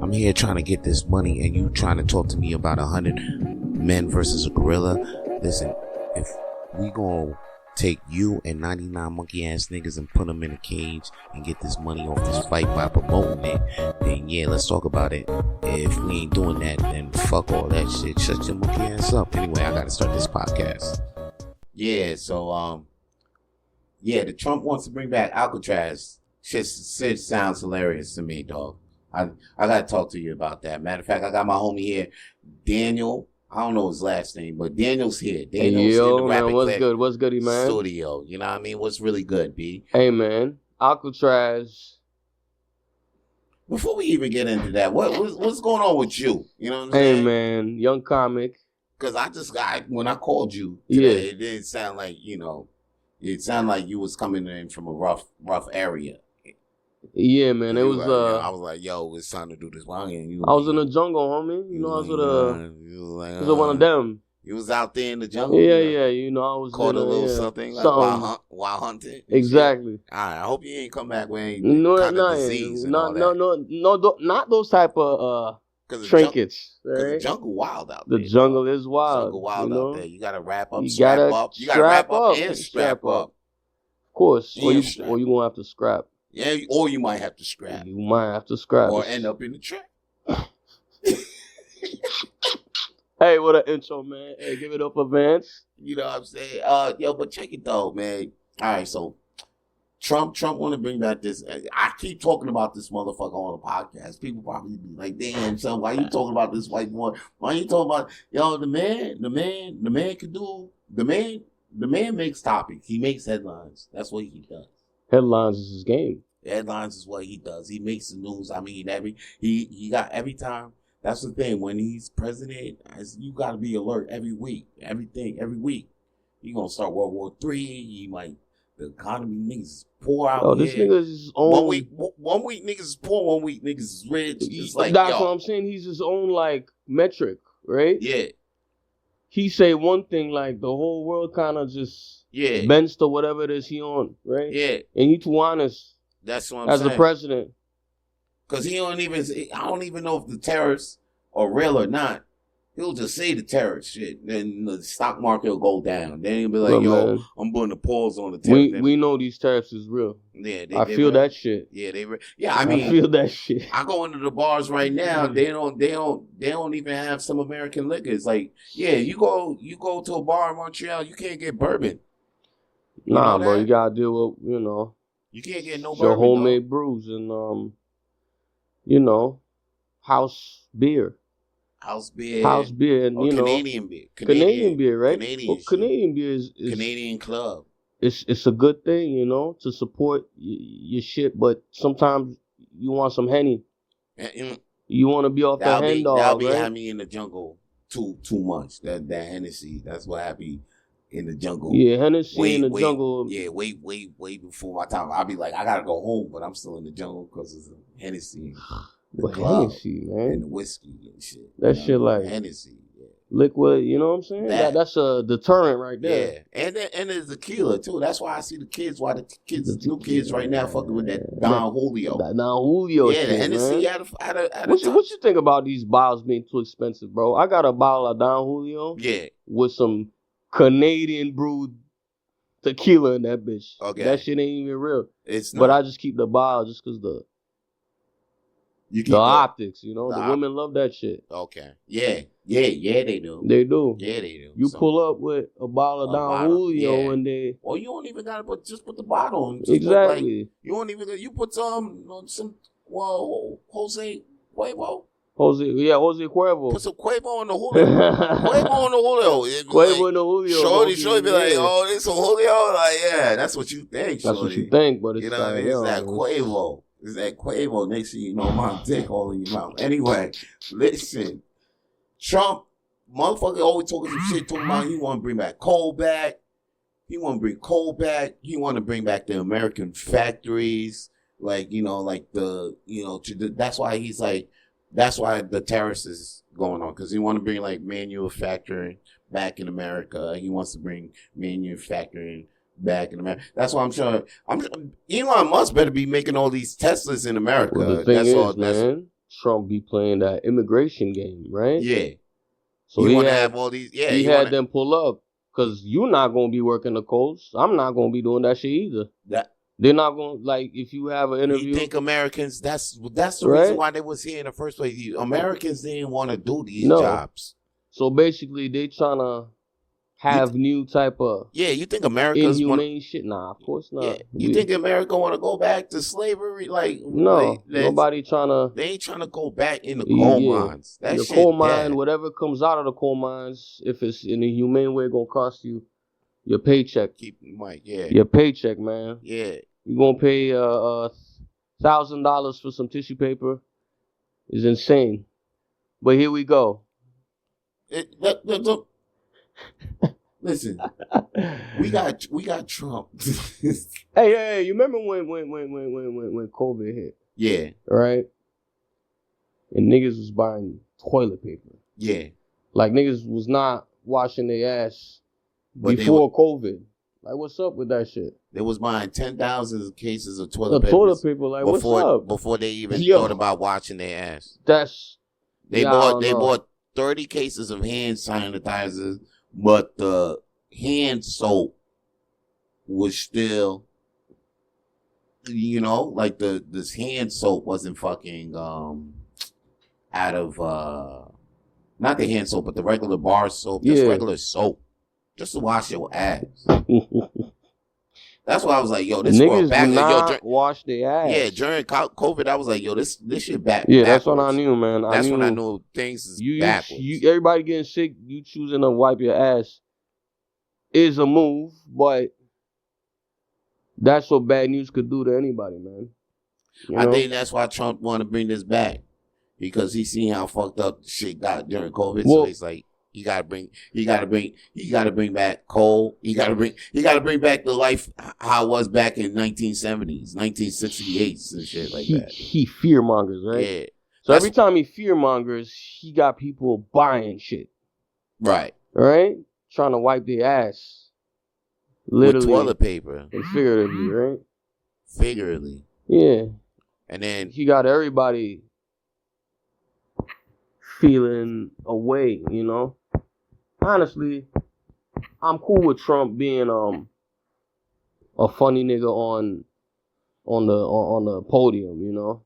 I'm here trying to get this money, and you trying to talk to me about 100 men versus a gorilla. Listen, if we gonna take you and 99 monkey ass niggas and put them in a cage and get this money off this fight by promoting it, then yeah, let's talk about it. If we ain't doing that, then fuck all that shit. Shut your monkey ass up. Anyway, I gotta start this podcast. Yeah, so yeah, the Trump wants to bring back Alcatraz. Shit sounds hilarious to me, dog. I gotta talk to you about that. Matter of fact, I got my homie here, Daniel. I don't know his last name, but Daniel's here. Daniel's yo, in the man, what's good? What's goody, man? Studio. You know what I mean? What's really good, B? Hey, man, Alcatraz. Before we even get into that, what's going on with you? You know what I'm saying? Hey, man, young comic. Because when I called you today, It didn't sound like, it sounded like you was coming in from a rough area. Yeah, man, it was. I was like, yo, it's time to do this. I was in the jungle, homie. I was with one of them. You was out there in the jungle. Yeah. I was caught a little something like while hunting. Exactly. All right, I hope you ain't come back with any disease and all that. No, not those type of trinkets. Because the jungle wild out there. The jungle is wild. Jungle wild out there. You gotta wrap up, You strap up. You gotta wrap up and strap up. Of course. Or you gonna have to scrap. Yeah, or you might have to scrap. You might have to scrap. Or end up in the trap. Hey, what an intro, man. Hey, give it up for Vance. You know what I'm saying? But check it though, man. All right, so Trump want to bring back this. I keep talking about this motherfucker on the podcast. People probably be like, damn, son, why you talking about this white boy? Why you talking about, the man can do, the man makes topics. He makes headlines. That's what he does. Headlines is his game. Headlines is what he does. He makes the news. I mean, he got every time. That's the thing. When he's president, you got to be alert every week. Every week. He gonna start World War III. The economy niggas poor out here. This nigga's his own. One week niggas is poor. 1 week niggas is rich. It's like, that's what I'm saying. He's his own metric, right? Yeah. He say one thing the whole world kind of just bends to whatever it is he on, right? Yeah. And he too honest. That's what I'm saying. As the president. Because I don't even know if the terrorists are real or not. He'll just say the terrorist shit. Then the stock market will go down. Then he'll be like, man, I'm putting a pause on the terrorists. We know these terrorists is real. Yeah, I feel that shit. Yeah, I feel that shit. I go into the bars right now. They don't even have some American liquors. Like, yeah, you go to a bar in Montreal, you can't get bourbon. Nah, bro, you gotta deal with, you can't get no your bourbon. Homemade brews and house beer. House beer, and Canadian beer. Canadian beer, right? Canadian beer is Canadian Club. It's a good thing, to support your shit. But sometimes you want some Henny. You want to be off the hen dog, that'll be right? having me in the jungle too much. That Hennessy, that's what happened in the jungle. Yeah, Hennessy in the jungle. Yeah, way before my time. I'll be like, I gotta go home, but I'm still in the jungle because it's Hennessy. The club, Hennessy, man. And the whiskey and shit. That shit Hennessy, yeah. Liquid, you know what I'm saying? That's a deterrent right there. Yeah, and there's tequila too. That's why I see the new kids right now fucking with that Don Julio. That Don Julio yeah, shit, the Hennessy man. What you think about these bottles being too expensive, bro? I got a bottle of Don Julio. Yeah. With some Canadian brewed tequila in that bitch. Okay. That shit ain't even real. It's not. But I just keep the bottle just because the optics, the women love that shit. Okay. Yeah, they do. They do. Yeah, they do. You pull up with a bottle of Don Julio and they... Or you don't even gotta put the bottle on. Exactly. You don't even... You put some Jose Cuervo. Jose Cuervo. Put some Cuervo on the Julio. Cuervo on the Julio. Cuervo on the Julio. Shorty be like, oh, this a Julio? Like, yeah, that's what you think, shorty. That's what you think, but it's what I mean? It's that Cuervo. It's that Quavo. Next thing you know, my dick all in your mouth. Anyway, listen. Trump, motherfucker always talking some shit, talking about he want to bring back coal back. He want to bring coal back. He want to bring back the American factories. That's why he's like, that's why the terrorist is going on. Because he want to bring manufacturing back in America. He wants to bring manufacturing back in America. That's why I'm sure. Elon Musk better be making all these Teslas in America. Well, the thing is, man, Trump be playing that immigration game, right? Yeah. So he want to have all these. Yeah, he had them pull up because you're not gonna be working the coast. I'm not gonna be doing that shit either. They're not gonna if you have an interview. You think Americans? That's the reason why they was here in the first place. Americans didn't want to do these jobs. So basically, they trying to have new type of you think America's inhumane shit? Nah, of course not. Yeah. You think America want to go back to slavery? No, nobody trying to. They ain't trying to go back in the coal mines. That the shit coal mine, whatever comes out of the coal mines, if it's in a humane way, gonna cost you your paycheck. Keep Mike, yeah, your paycheck, man. Yeah, you gonna pay $1,000 for some tissue paper? Is insane. But here we go. Listen, we got Trump. hey, you remember when COVID hit? Yeah. Right? And niggas was buying toilet paper. Yeah. Like niggas was not washing their ass before COVID. Like, what's up with that shit? They was buying 10,000 cases of toilet paper. Like, what's up? Before they even thought about washing their ass. They bought 30 cases of hand sanitizers, but the hand soap was still, like this hand soap wasn't fucking out of not the hand soap, but the regular bar soap, just regular soap, just to wash your ass. That's why I was like, yo, this niggas back do not wash their ass. Yeah, during COVID, I was like, yo, this shit back. Yeah, that's when I knew, man. That's when I knew things is backwards. Everybody getting sick, you choosing to wipe your ass is a move, but that's what bad news could do to anybody, man. I think that's why Trump want to bring this back, because he seen how fucked up shit got during COVID. So he's like, you gotta bring back coal. You gotta bring back the life how it was back in 1970s, 1968s and shit like that. He fear mongers, right? Yeah. So every time he fear mongers, he got people buying shit. Right. Right? Trying to wipe their ass. Literally. With toilet paper. And figuratively, right? Figuratively. Yeah. And then he got everybody feeling away, Honestly, I'm cool with Trump being a funny nigga on the podium,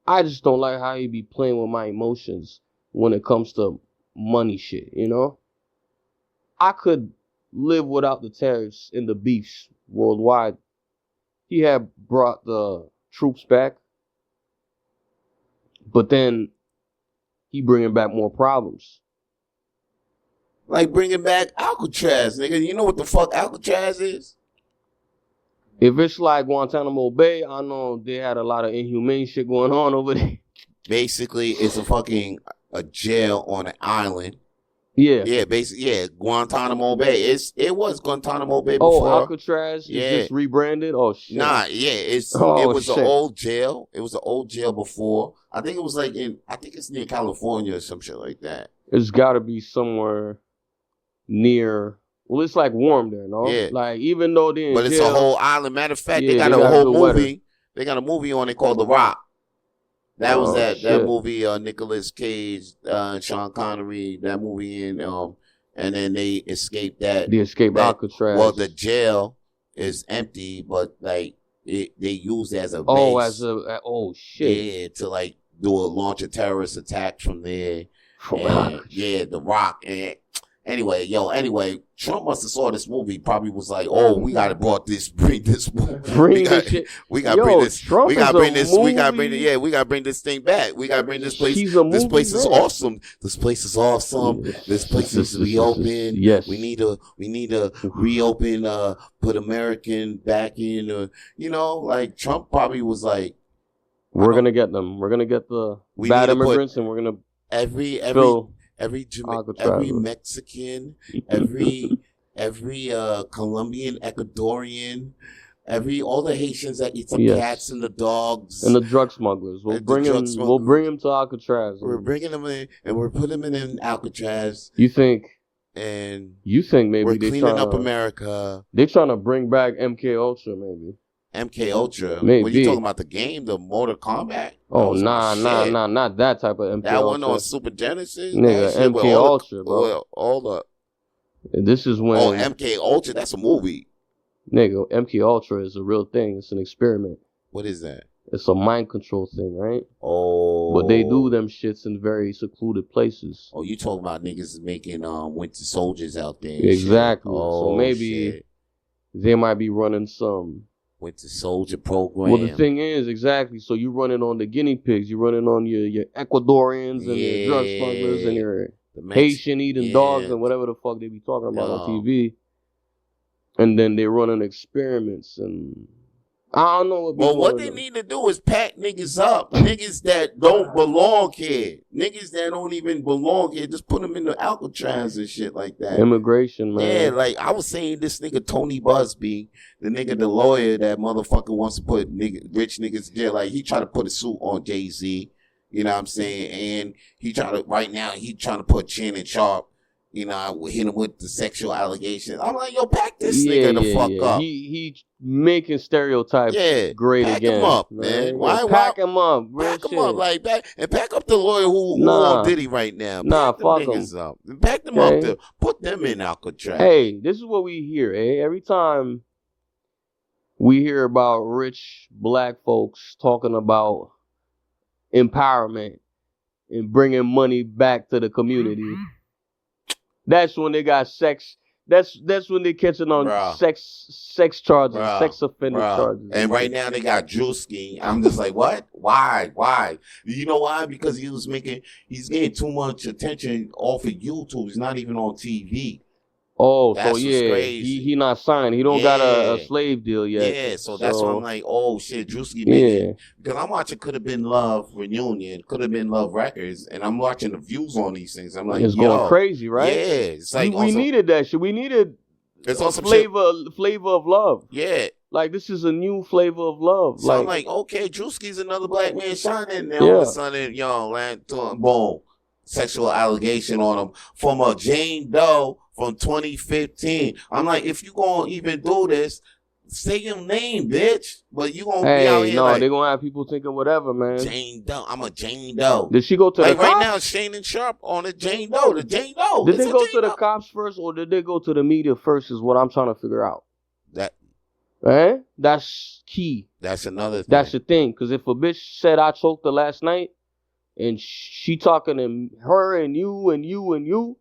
I just don't like how he be playing with my emotions when it comes to money shit, I could live without the tariffs and the beefs worldwide. He had brought the troops back, but then he bringing back more problems. Like bringing back Alcatraz, nigga. You know what the fuck Alcatraz is? If it's like Guantanamo Bay, I know they had a lot of inhumane shit going on over there. Basically, it's a jail on an island. Yeah. Yeah, basically, yeah, Guantanamo Bay. It was Guantanamo Bay before. Oh, Alcatraz? Yeah. It's just rebranded? Oh, shit. Nah, yeah, it was an old jail. It was an old jail before. I think it was I think it's near California or some shit like that. It's gotta be somewhere near, well, it's like warm there, no? Yeah. Like, even though they're in But it's jail, a whole island. Matter of fact, they got a whole movie. They got a movie on it called The Rock. That was that movie, Nicolas Cage, Sean Connery, that movie, and then they escaped that. They escaped Alcatraz. Well, the jail is empty, but like they used it as a base. Oh shit. Yeah, to like launch a terrorist attack from there. Yeah, The Rock. And anyway, Trump must have saw this movie. Probably was like, "Oh, we gotta bring this shit. We gotta bring this thing back. We gotta bring this place. This place is awesome. This place is awesome. This place is to be open. Yes, we need to reopen. Put American back in. Like Trump probably was like, we're gonna get them. We're gonna get the bad immigrants, and we're gonna every Mexican, every Colombian, Ecuadorian, all the Haitians that eat the cats and the dogs and the drug smugglers. We'll bring them to Alcatraz. We're bringing them in, and we're putting them in Alcatraz. You think maybe we're cleaning up America? They're trying to bring back MK Ultra, maybe. MK Ultra. Maybe. When you talking about the game, the Mortal Kombat? Oh, nah, not that type of MK that Ultra. One on Super Genesis? Nigga, MK Ultra, bro. All the... This is when... Oh, MK Ultra? That's a movie. Nigga, MK Ultra is a real thing. It's an experiment. What is that? It's a mind control thing, right? Oh. But they do them shits in very secluded places. Oh, you talking about niggas making Winter Soldiers out there? Exactly. Oh, so maybe they might be running some Winter Soldier program. Well, the thing is, exactly. So you running on the guinea pigs. You running on your Ecuadorians and your drug smugglers and your Haitian eating dogs and whatever the fuck they be talking about on TV. And then they running experiments and I don't know what. What they need to do is pack niggas up, niggas that don't belong here, niggas that don't even belong here. Just put them in the Alcatraz and shit like that. Immigration, man. Yeah, like I was saying, this nigga Tony Busby, the lawyer that motherfucker wants to put rich niggas in jail. Like he tried to put a suit on Jay-Z, you know what I'm saying, and he trying to put Shannon Sharpe. You know, hit him with the sexual allegations. I'm like, yo, pack this nigga the fuck up. He making stereotypes great pack again. Pack him up, man. Why pack him up? Pack him up like that. And pack up the lawyer who on Diddy right now. Pack fuck them niggas up. Pack them up there. Put them in Alcatraz. Hey, this is what we hear, Every time we hear about rich black folks talking about empowerment and bringing money back to the community, that's when they got sex. That's when they catching on sex charges, sex offender charges. And right now they got Drewski. I'm just like, what? Why? You know why? Because he's getting too much attention off of YouTube. He's not even on TV. Oh, that's so he not signed. He don't got a slave deal yet. Yeah, so that's why I'm like, oh shit, Drewski made it. Because I'm watching Could Have Been Love Reunion, Could Have Been Love Records, and I'm watching the views on these things. I'm like, it's going crazy, right? Yeah, it's like we needed that shit. We needed flavor of love. Yeah. Like, this is a new flavor of love. So I'm like, okay, Drewski's another black man shining. Now all of a sudden, boom, sexual allegation on him from a Jane Doe from 2015. I'm like, if you gonna even do this, say your name, bitch. But you gonna be out here they're gonna have people thinking whatever, man. Jane Doe. I'm a Jane Doe. Did she go to the cops? Right now, Shannon Sharpe on a Jane Doe. The Jane Doe. Did they go to the cops first or did they go to the media first is what I'm trying to figure out. That's key. That's another thing. That's the thing. Because if a bitch said I choked her last night and she talking to her and you and you and you,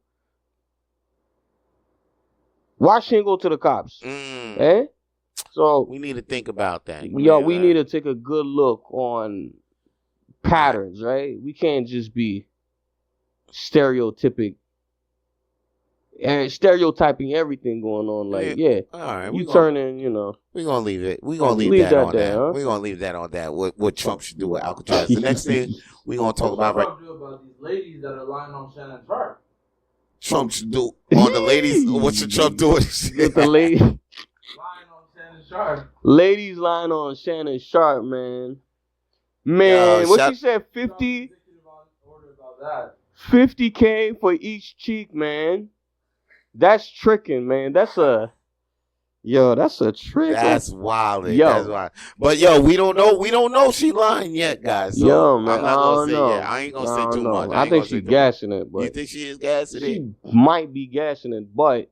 why she ain't go to the cops? So we need to think about that. We need to take a good look on patterns, right? We can't just be stereotyping everything going on. Like, all right, you turning, we're gonna leave it. We're gonna leave that on that. Huh? We're gonna leave that on that. What Trump should do with Alcatraz. The next thing we're gonna talk about these ladies that are lying on Shannon Sharpe. Trump should do on the ladies. What should Trump do with the ladies? Lying on Shannon Sharpe. Ladies lying on Shannon Sharpe, man. Man, what she said, 50K for each cheek, man. That's tricking, man. That's a trick. That's wild. That's wild. But we don't know she lying yet, guys. So man, I'm not gonna say yet. I ain't gonna say too much. I think she's gassing it, but you think she is gassing it? She might be gassing it, but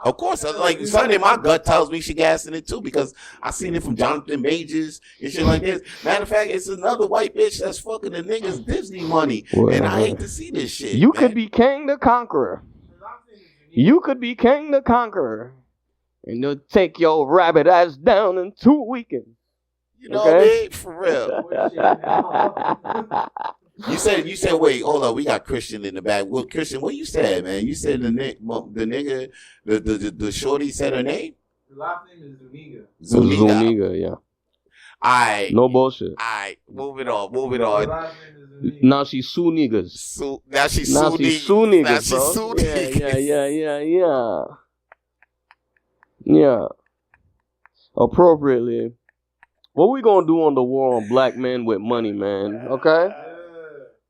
of course, like something in my gut tells me she gassing it too because I seen it from Jonathan Majors and shit like this. Matter of fact, it's another white bitch that's fucking the niggas Disney money, and I hate to see this shit. You could be King the Conqueror. You could be King the Conqueror, and they'll take your rabbit ass down in 2 weekends. You know what I mean? For real. You said, wait, hold on, we got Christian in the back. Well, Christian, what you said, man? You said the nigga, the shorty said her name? The last name is Zuniga. Zuniga, yeah. Alright. No bullshit. Alright, move it on. The last name is Zuniga. Now she's Sue Niggas. Now she's Sue Niggas. Now she's Sue Niggas. Yeah. Appropriately. What we gonna do on the war on black men with money, man? Okay?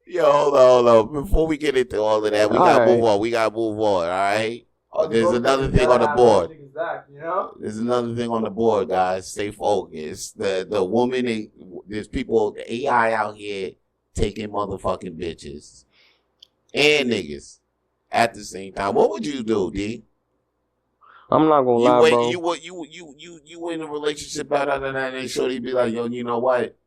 Yo, hold on. Before we get into all of that, we gotta move on. All right? Oh, there's another thing on the board. You know? There's another thing on the board, guys. Stay focused. The woman, there's people, the AI out here taking motherfucking bitches and niggas at the same time. What would you do, D? I'm not gonna lie, bro. You in a relationship, and shorty be like, yo, you know what?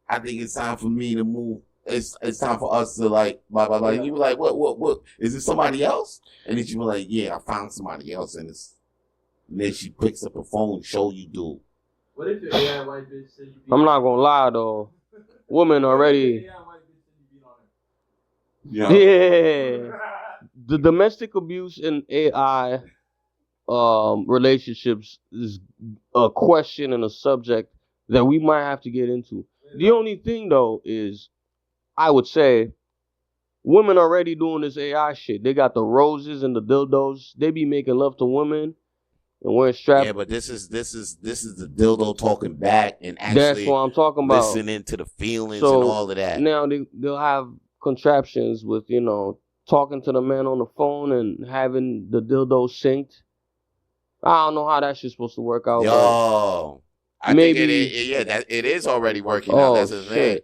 I think it's time for me to move. It's time for us to like, blah blah blah. And you be like, what? Is it somebody else? And then she be like, yeah, I found somebody else, and then she picks up her phone, show you, dude. What if your AI white bitch said you beat I'm not gonna lie though. Women already. Yeah. The domestic abuse in AI relationships is a question and a subject that we might have to get into. The only thing though is, I would say, women already doing this AI shit. They got the roses and the dildos. They be making love to women and wearing straps. Yeah, but this is the dildo talking back and actually that's what I'm talking about. Listening to the feelings and all of that. Now they'll have contraptions with, talking to the man on the phone and having the dildo synced. I don't know how that shit's supposed to work out. Yo, I maybe, think it is already working out. That's the thing.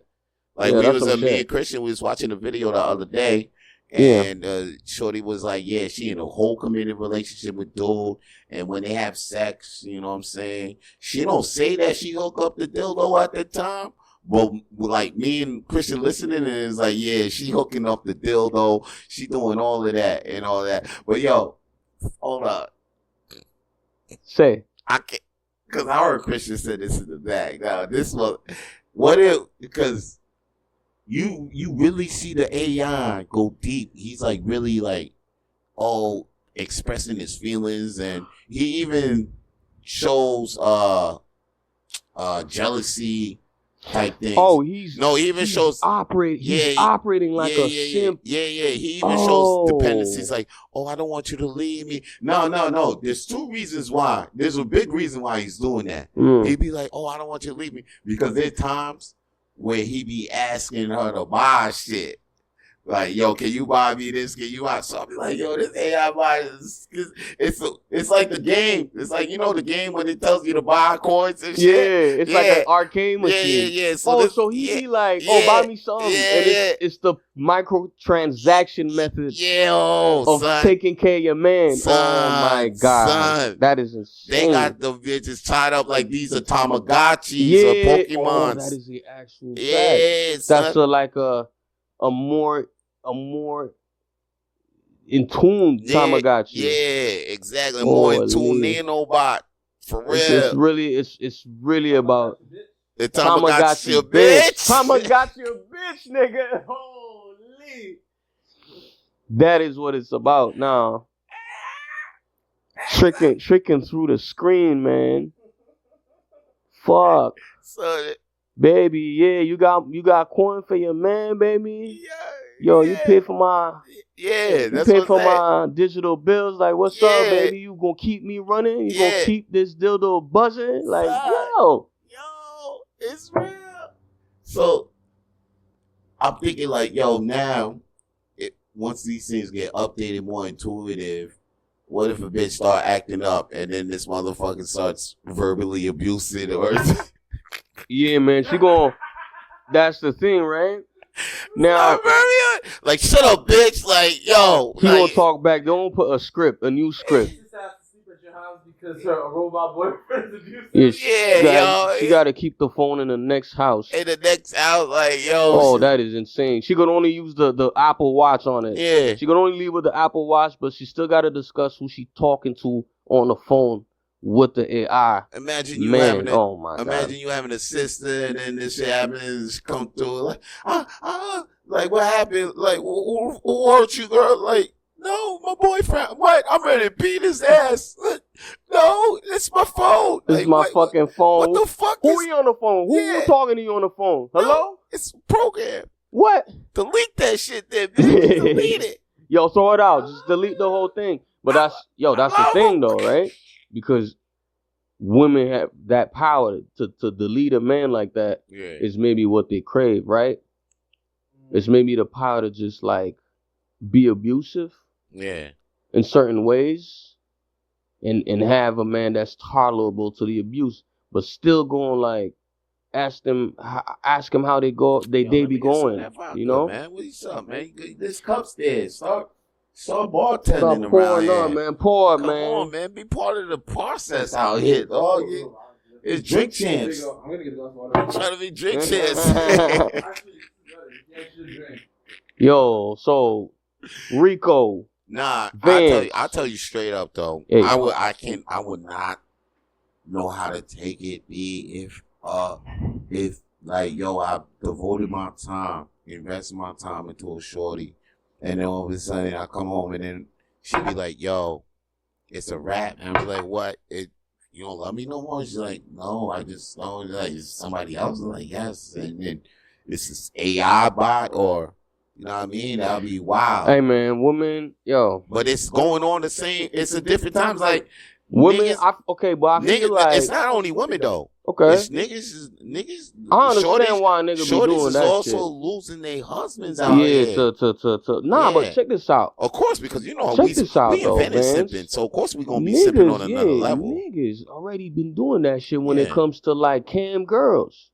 Like me and Christian was watching a video the other day, and shorty was like, yeah, she in a whole committed relationship with dude, and when they have sex, you know what I'm saying, she don't say that she hook up the dildo at the time. But like me and Christian listening, and it's like, yeah, she hooking up the dildo, she doing all of that and all that. But yo, hold up. Say. I can't, because I heard Christian say this in the bag. Now, this was, because you really see the AI go deep. He's like really like, expressing his feelings, and he even shows jealousy type things. Oh, he even shows operating like a simp. Yeah. He even shows dependencies like, I don't want you to leave me. No. There's two reasons why. There's a big reason why he's doing that. He'd be like, I don't want you to leave me. Because there's times where he be asking her to buy shit. Like, yo, can you buy me this? Can you buy something? Like, yo, this AI buy this. It's like the game. It's like, the game when it tells you to buy coins and shit. Yeah, it's like an arcade machine. Yeah. So he be like, buy me something. And it's the microtransaction method of son, taking care of your man. Son, oh my God. Son. That is insane. They got the bitches tied up like these are Tamagotchis or Pokemons. That is the actual fact. That's a more in tune Tamagotchi. Yeah, exactly. More in tune nanobot. For real. It's really about the Tamagotchi bitch. Tamagotchi bitch, nigga. Holy. That is what it's about now. Tricking through the screen, man. Fuck. Baby, yeah, you got coin for your man, baby. Yo, you pay for my my digital bills. Like, what's up, baby? You gonna keep me running? You gonna keep this dildo buzzing? Like, yo, it's real. So I'm thinking like, yo, now once these things get updated, more intuitive, what if a bitch start acting up and then this motherfucker starts verbally abusing or yeah, man, she gon'. That's the thing, right? Now, like, shut up, bitch. Like, yo, he gonna talk back. Don't put a new script. She just has to sleep at your house because her robot boyfriend is abusive. Yeah, she gotta keep the phone in the next house. In the next house, like, yo. Oh, that is insane. She could only use the Apple Watch on it. Yeah. She could only leave with the Apple Watch, but she still gotta discuss who she talking to on the phone with the AI. Imagine you having a sister and then this shit happens, come through like, like what happened? Like, who hurt you, girl? Like, no, my boyfriend. What? I'm ready to beat his ass. No, it's my phone. It's my fucking phone. What the fuck? Who are you on the phone? Who talking to you on the phone? Hello? No, it's programmed. What? Delete that shit then, bitch. Delete it. Yo, throw it out. Just delete the whole thing. But that's the thing though, right? Because women have that power to delete a man like that is maybe what they crave, right? It's maybe the power to just like be abusive in certain ways. and have a man that's tolerable to the abuse, but still going like ask them how they be going. You know, man, what's up, man? This cup's there. Start bartending stop around pouring here. up, man. Pour, Come man. on, man. Be part of the process out here, dog. It's drink champs. I'm gonna get a glass of water. I'm trying to be drink champs. Actually, you should drink. Yo, so Rico. Nah, Vance. I'll tell you straight up though. Hey. I would not know how to take it if like, yo, I devoted my time, invested my time into a shorty, and then all of a sudden I come home and then she be like, yo, it's a wrap. And I'm like, what? You don't love me no more? She's like, no, I just know like it's somebody else. I'm like, yes. And then this is AI bot or, you know what I mean? That'll be wild. Hey man, woman, yo. But it's going on the same, it's a different times. Like, Women, niggas, but I feel like it's not only women though. Okay. It's niggas. I understand why niggas be doing is that also shit. losing their husbands out here. Nah, but check this out. Of course, because you know check we this out, invented sipping, so of course we gonna be sipping on another level. Niggas already been doing that shit when it comes to like cam girls,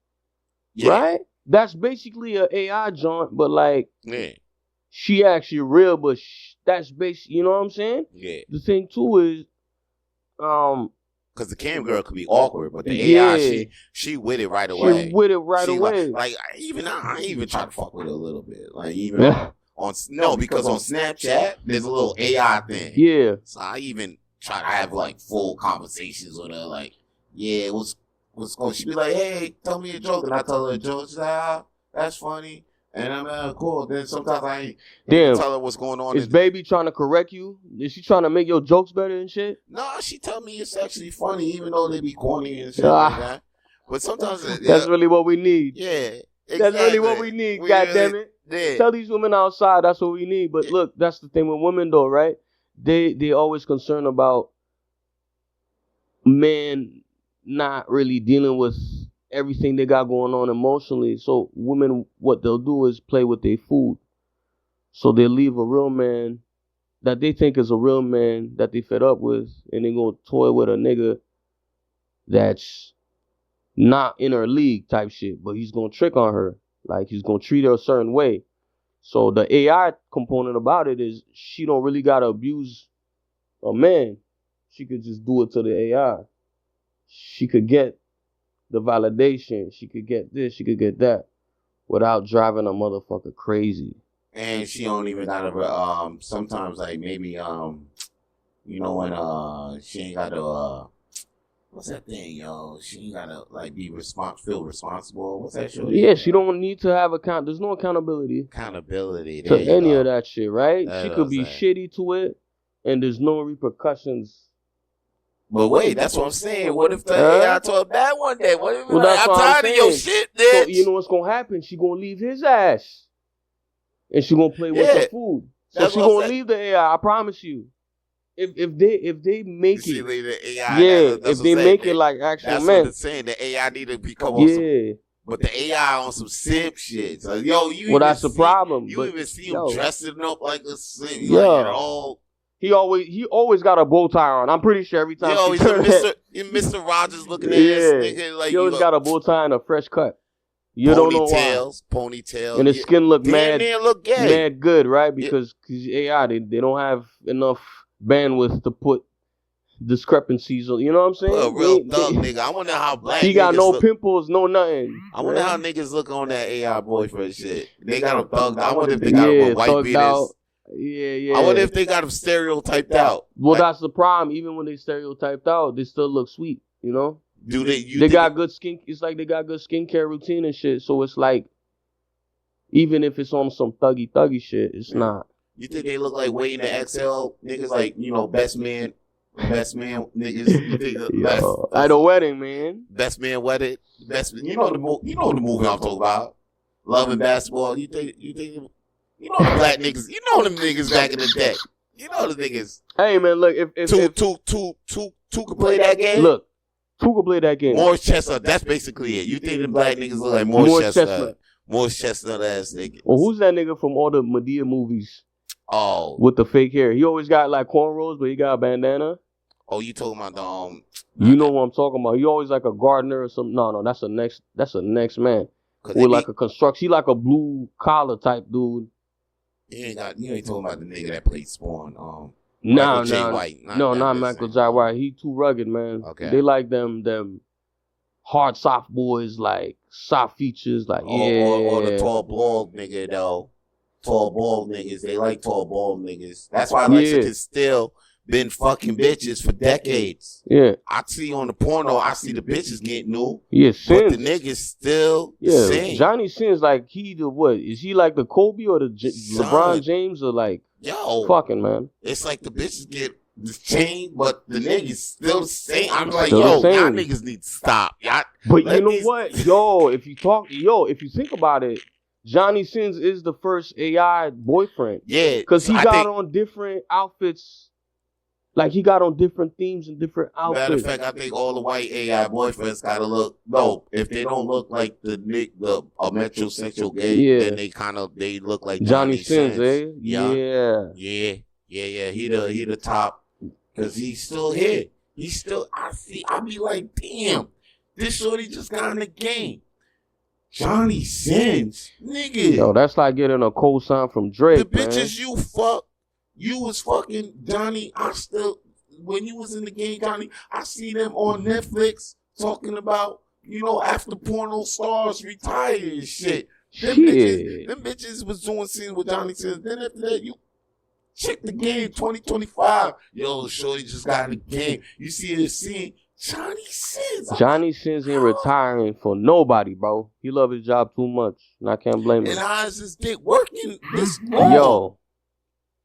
right? That's basically an AI joint, but like she actually real, but that's basically, you know what I'm saying? Yeah. The thing too is, because the cam girl could be awkward, but the AI, she with it right away. She with it right away. Like I even try to fuck with her a little bit. Like even because on Snapchat there's a little AI thing. Yeah. So I even try to have like full conversations with her. Like, yeah, what's going? She be like, hey, tell me a joke, and I tell her a joke. She's like, that's funny. And I'm cool. Then sometimes I ain't tell her what's going on. Is baby trying to correct you? Is she trying to make your jokes better and shit? No, she tell me it's actually funny, even though they be corny and shit like that. But sometimes that's really what we need. Yeah, exactly. That's really what we need. Goddammit. Yeah. Tell these women outside that's what we need. But look, that's the thing with women though, right? They always concerned about men not really dealing with everything they got going on emotionally. So women, what they'll do is play with their food. So they leave a real man that they think is a real man that they fed up with, and they go toy with a nigga that's not in her league type shit, but he's gonna trick on her. Like he's gonna treat her a certain way. So the AI component about it is she don't really gotta abuse a man. She could just do it to the AI. She could get the validation, she could get this, she could get that, without driving a motherfucker crazy. And she don't even gotta sometimes like maybe you know when she ain't gotta what's that thing, yo? She ain't gotta like feel responsible. What's that shit? Yeah, she don't need to have there's no accountability to any of that shit, right? She could be shitty to it and there's no repercussions. But wait, that's what I'm saying. What if the AI told bad one day? What if I'm tired of your shit, bitch? So you know what's gonna happen? She gonna leave his ass, and she gonna play with the food. So she gonna leave the AI. I promise you. If they make it, the AI, if they make it like actual that's men. What it's saying. The AI need to become on but the AI on some simp shit. So yo, that's the problem. You even see him dressing up like a simp. He always got a bow tie on. I'm pretty sure every time. Yo, he's Mr. Rogers looking at this nigga like he always got a bow tie and a fresh cut. You don't know why. Ponytails, and his skin look mad good, right? Because AI they don't have enough bandwidth to put discrepancies on. You know what I'm saying? A real thug nigga. I wonder how black. He got no pimples, no nothing. I wonder how niggas look on that AI boyfriend shit. They got him thugged out. I wonder if they got him with white beaters. Yeah. I wonder if they got him stereotyped out. Well, that's the problem. Even when they stereotyped out, they still look sweet. You know? Do they? They got good skin. It's like they got good skincare routine and shit. So it's like, even if it's on some thuggy shit, it's not. You think they look like waiting to exhale niggas like best man niggas? At a wedding, man. Best man wedded. You know the movie I'm talking about. Love and Basketball. You think. You know the black niggas. You know them niggas back in the day. You know the niggas. Hey man, look if two could play that game. Look, two could play that game. Morris Chestnut. That's basically it. You think the black niggas look like Morris Chestnut? Morris Chestnut ass niggas. Well, who's that nigga from all the Madea movies? Oh, with the fake hair. He always got like cornrows, but he got a bandana. Oh, you talking about the You know what I'm talking about? He always like a gardener or something. No, that's a next man. With like a construction. He like a blue collar type dude. You ain't talking about the nigga that played Spawn. Nah, Michael J. White. Not Michael J. White. He too rugged, man. Okay. They like them hard soft boys, like soft features, like or the tall bald nigga though. Tall bald niggas. They like tall bald niggas. That's why Lexington still been fucking bitches for decades. Yeah. I see on the porno, I see the bitches get new. Yeah, but the niggas still the same. Johnny Sins, like he the what? Is he like the Kobe or the LeBron James or like fucking man? It's like the bitches get changed, but the niggas still the same. I'm like, still y'all niggas need to stop. But you know what? If you think about it, Johnny Sins is the first AI boyfriend. Yeah. Because he got on different outfits. Like, he got on different themes and different outfits. Matter of fact, I think all the white AI boyfriends gotta look. No, if they don't look like a metrosexual gay, then they look like Johnny Sins, eh? Yeah. He the top because he's still here. I be like, damn, this shorty just got in the game. Johnny Sins, nigga. Yo, that's like getting a cosign from Drake. The bitches you fuck. You was fucking Johnny. When you was in the game, Johnny, I see them on Netflix talking about, after porno stars retire and shit. Them bitches was doing scenes with Johnny Sins. Then after that, you check the game 2025. Yo, shorty just got in the game. You see this scene. Johnny Sins. Johnny Sins ain't retiring for nobody, bro. He love his job too much, and I can't blame him. And how is this dick working this long?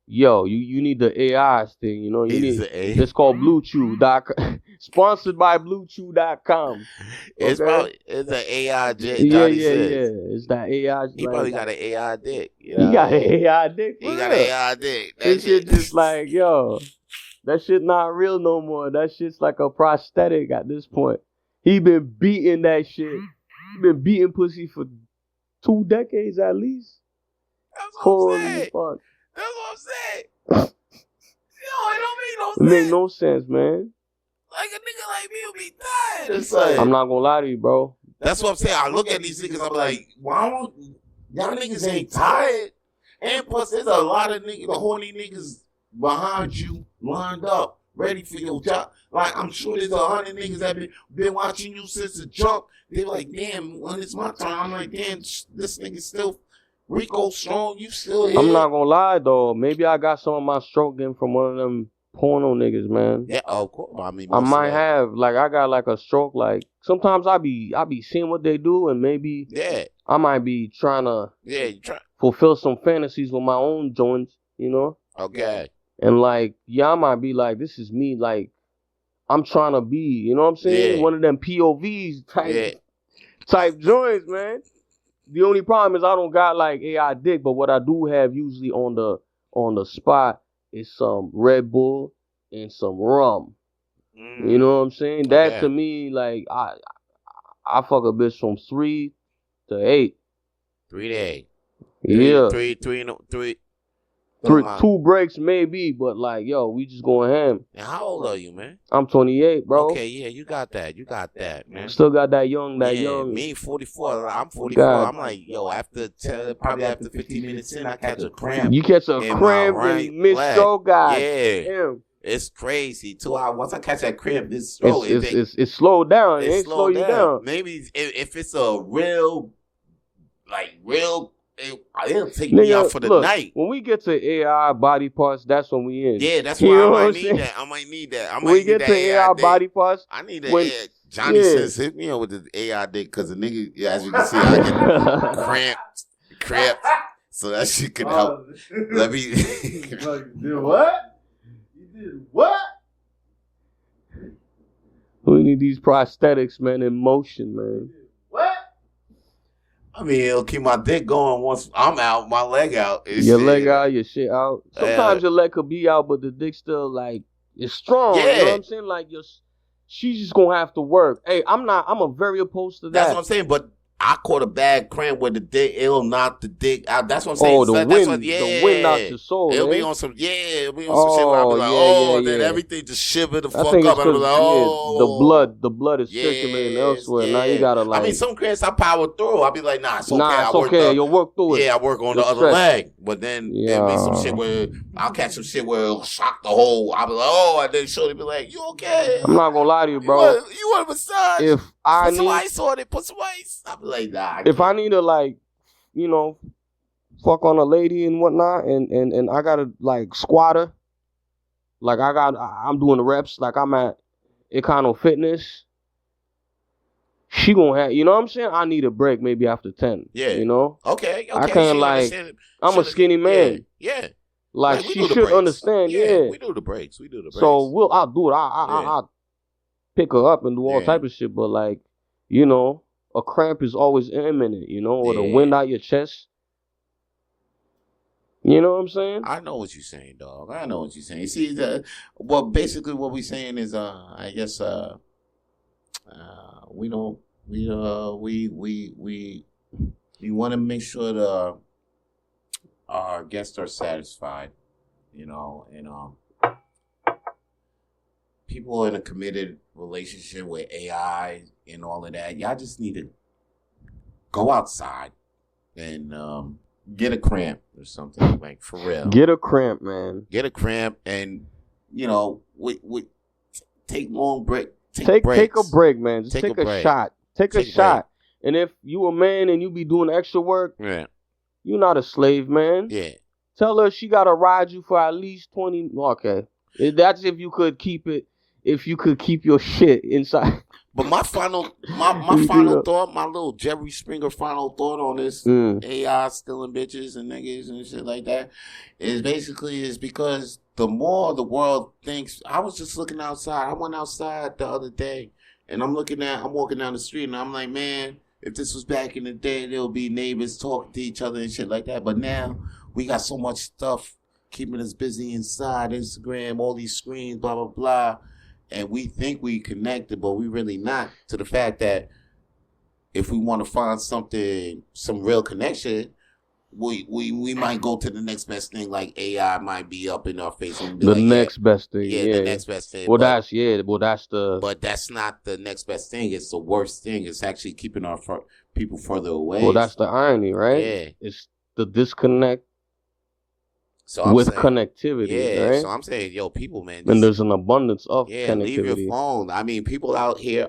Yo, you need the AI thing, it's called BlueChew.com. Sponsored by BlueChew.com. It's an AI dick. Yeah. It's that AI. He probably got an AI dick. He got an AI dick. He got an AI dick. That shit just like, yo, that shit not real no more. That shit's like a prosthetic at this point. He been beating that shit. He been beating pussy for 2 decades at least. That's what I'm saying. Fuck. That's what I'm saying. It don't make no sense. It make no sense, man. Like a nigga like me will be tired. It's like, I'm not gonna lie to you, bro. That's what I'm saying. I look at these niggas, I'm like, why don't y'all niggas ain't tired? And plus, there's a lot of niggas, the horny niggas behind you, lined up, ready for your job. Like, I'm sure there's 100 niggas that been watching you since the jump. They're like, damn, when it's my turn, I'm like, damn, this nigga still Rico strong, you still here. I'm not gonna lie though. Maybe I got some of my stroke getting from one of them porno niggas, man. Yeah, of course. I might have. Like, I got like a stroke. Like, sometimes I be seeing what they do, and maybe I might be trying to fulfill some fantasies with my own joints, Okay. And like, I might be like, this is me. Like, I'm trying to be, you know what I'm saying? One of them POVs type joints, man. The only problem is I don't got like AI dick, but what I do have usually on the spot is some Red Bull and some rum. You know what I'm saying? That to me, like, I fuck a bitch from 3 to 8. 3 to 8. Yeah. 3. 2 breaks maybe, but like, yo, we just going ham. And how old are you, man? I'm 28, bro. Okay, yeah, you got that, man. Still got that young. Me, 44. I'm 44. God. I'm like, yo, probably after 15 minutes in, I catch a cramp. You catch a cramp and miss your guy. Yeah. Damn. It's crazy. 2 hours. Once I catch that cramp, it's slowed down. It ain't slow you down. Maybe if it's a real, it'll take me out for the night. When we get to AI body parts, that's when we in. Yeah, that's why I might need that. When we get to AI body parts, I need that. Johnny says, hit me up with the AI dick because the nigga, as you can see, I get cramped. So that shit can help. Let me. You did what? You did what? We need these prosthetics, man, in motion, man. What? I mean, it'll keep my dick going once I'm out, my leg out. Your leg out, your shit out. Sometimes your leg could be out, but the dick still, like, it's strong. Yeah. You know what I'm saying? Like, she's just gonna have to work. Hey, I'm very opposed to that. That's what I'm saying, but I caught a bad cramp with the dick. It'll knock the dick out. That's what I'm saying. Oh, the wind. The wind knocked your soul. It'll be on some. Yeah, it'll be on some shit where I'll be like, then everything just shiver the fuck up. And I'll be like, the blood is circulating elsewhere. Now you gotta like. I mean, some cramps I power through. I'll be like, nah, it's okay. Nah, it's okay. You'll work through it. Yeah, I work on the other leg. But then there'll be some shit where I'll catch some shit where it'll shock the whole. I'll be like, and then she'll be like, you okay? I'm not gonna lie to you, bro. You want a massage? If I put some ice on it, put some ice. I'll be like, nah. If I need to like, fuck on a lady and whatnot, and I gotta like squatter, like I'm doing the reps, like I'm at Econo Fitness. She gonna have, you know what I'm saying? I need a break maybe after 10. Yeah. Okay. I can't like, I'm a skinny man. Yeah. Like she should understand. Yeah. We do the breaks. So I'll do it. I'll pick her up and do all type of shit. But like, a cramp is always imminent, or the wind out your chest. You know what I'm saying? I know what you're saying, dog. I know what you're saying. See, basically what we're saying is, I guess, we want to make sure our guests are satisfied, and people in a committed relationship with AI and all of that, y'all just need to go outside and get a cramp or something, like, for real. Get a cramp, man. Get a cramp, and we take long break. Take a break, man. Just take a shot. Take a shot. And if you a man and you be doing extra work, you're not a slave, man. Yeah. Tell her she gotta ride you for at least 20. Okay. That's if you could keep it. If you could keep your shit inside. But my final thought, my little Jerry Springer final thought on this AI stealing bitches and niggas and shit like that is because the more the world thinks, I was just looking outside. I went outside the other day and I'm walking down the street and I'm like, man, if this was back in the day, there would be neighbors talking to each other and shit like that. But now we got so much stuff keeping us busy inside, Instagram, all these screens, blah, blah, blah. And we think we connected, but we really not, to the fact that if we want to find some real connection, we might go to the next best thing, like AI might be up in our face. And be the next best thing. Yeah, the next best thing. But that's not the next best thing. It's the worst thing. It's actually keeping our people further away. Well, that's the irony, right? Yeah. It's the disconnect. With connectivity, right? So I'm saying, people, man. And there's an abundance of connectivity. Leave your phone. I mean, people out here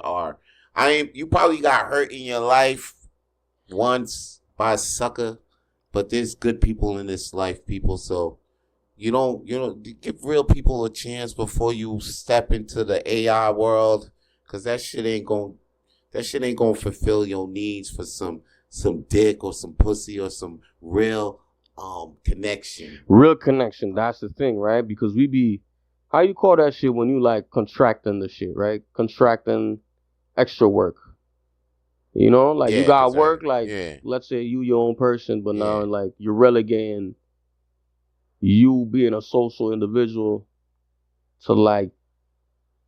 you probably got hurt in your life once by a sucker, but there's good people in this life, people. So you don't give real people a chance before you step into the AI world, because that shit ain't gonna fulfill your needs for some dick or some pussy or some real connection. Real connection, that's the thing, right? Because we be, how you call that shit when you like contracting the shit, right? Contracting extra work. You got work, let's say you your own person, but now like you're relegating you being a social individual to like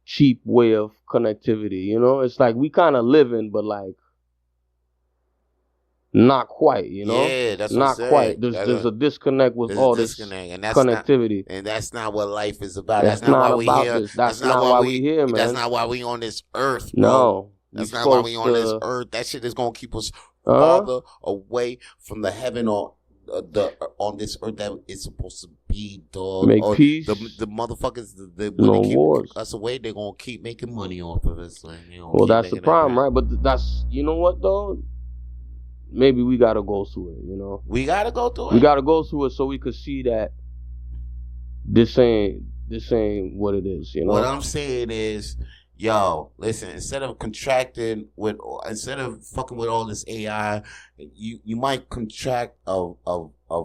cheap way of connectivity. It's like we kind of living, but like not quite, Yeah, that's not quite. There's a disconnect with all this connectivity, and that's not what life is about. That's not why we here. That's not why we here, man. That's not why we on this earth. No, that's not why we on this earth. That shit is gonna keep us farther away from the heaven or on this earth that it's supposed to be, dog. Make peace. The motherfuckers, no wars. Us away, they're gonna keep making money off of us. Well, that's the problem, right? But that's, you know what though. Maybe we gotta go through it, We gotta go through it. We gotta go through it so we could see that this ain't what it is, What I'm saying is, listen, instead of fucking with all this AI, you might contract a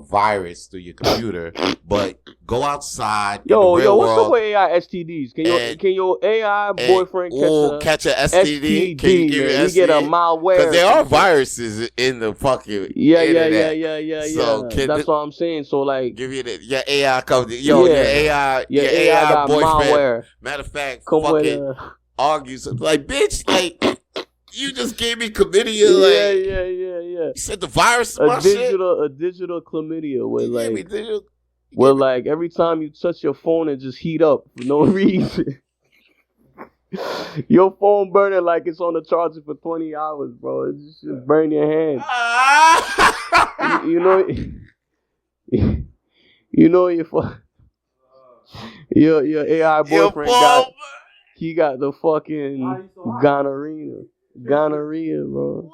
virus through your computer, but go outside. What's up with AI STDs? Can your AI boyfriend catch a STD? Can you give you get a malware? Because there are viruses in the fucking internet. So that's what I'm saying. So like, give you your AI comes. Your AI got boyfriend. Malware. Matter of fact, come fucking argues like, bitch, like. You just gave me chlamydia. Yeah. You said the virus. A digital chlamydia where like every time you touch your phone it just heat up for no reason. Your phone burning like it's on the charger for 20 hours, bro. It just burn your hand. you know, your AI boyfriend got the fucking gonorrhea, bro.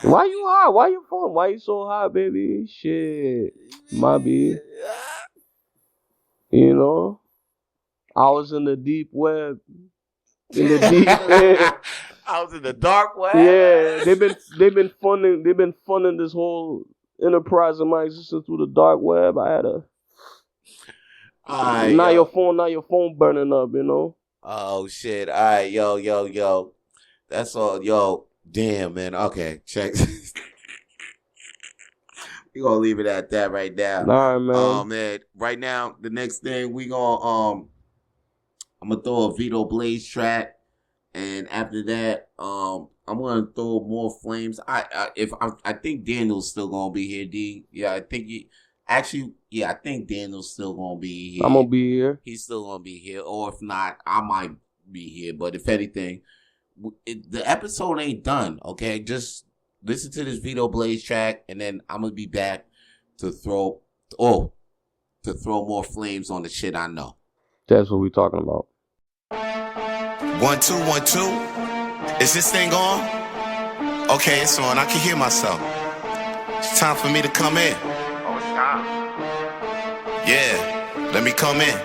Why you hot? Why you phone? Why you so hot, baby? Shit, my B. You know, I was in the deep web. I was in the dark web. Yeah, they've been funding this whole enterprise of my existence through the dark web. I had your phone burning up, you know. Oh shit! All right, yo. That's all, yo. Damn, man. Okay, check. We gonna leave it at that right now. All right, man. Man. Right now, the next thing we gonna I'm gonna throw a Vito Blaze track, and after that, I'm gonna throw more flames. I think Daniel's still gonna be here, D. Yeah, I think I think Daniel's still gonna be here. I'm gonna be here. He's still gonna be here, or if not, I might be here. But if anything, the episode ain't done. Okay, just listen to this Vito Blaze track, and then I'm gonna be back to throw more flames on the shit I know. That's what we talking about. 1 2 1 2. Is this thing on? Okay, it's on. I can hear myself. It's time for me to come in. Oh, it's time. Yeah, let me come in.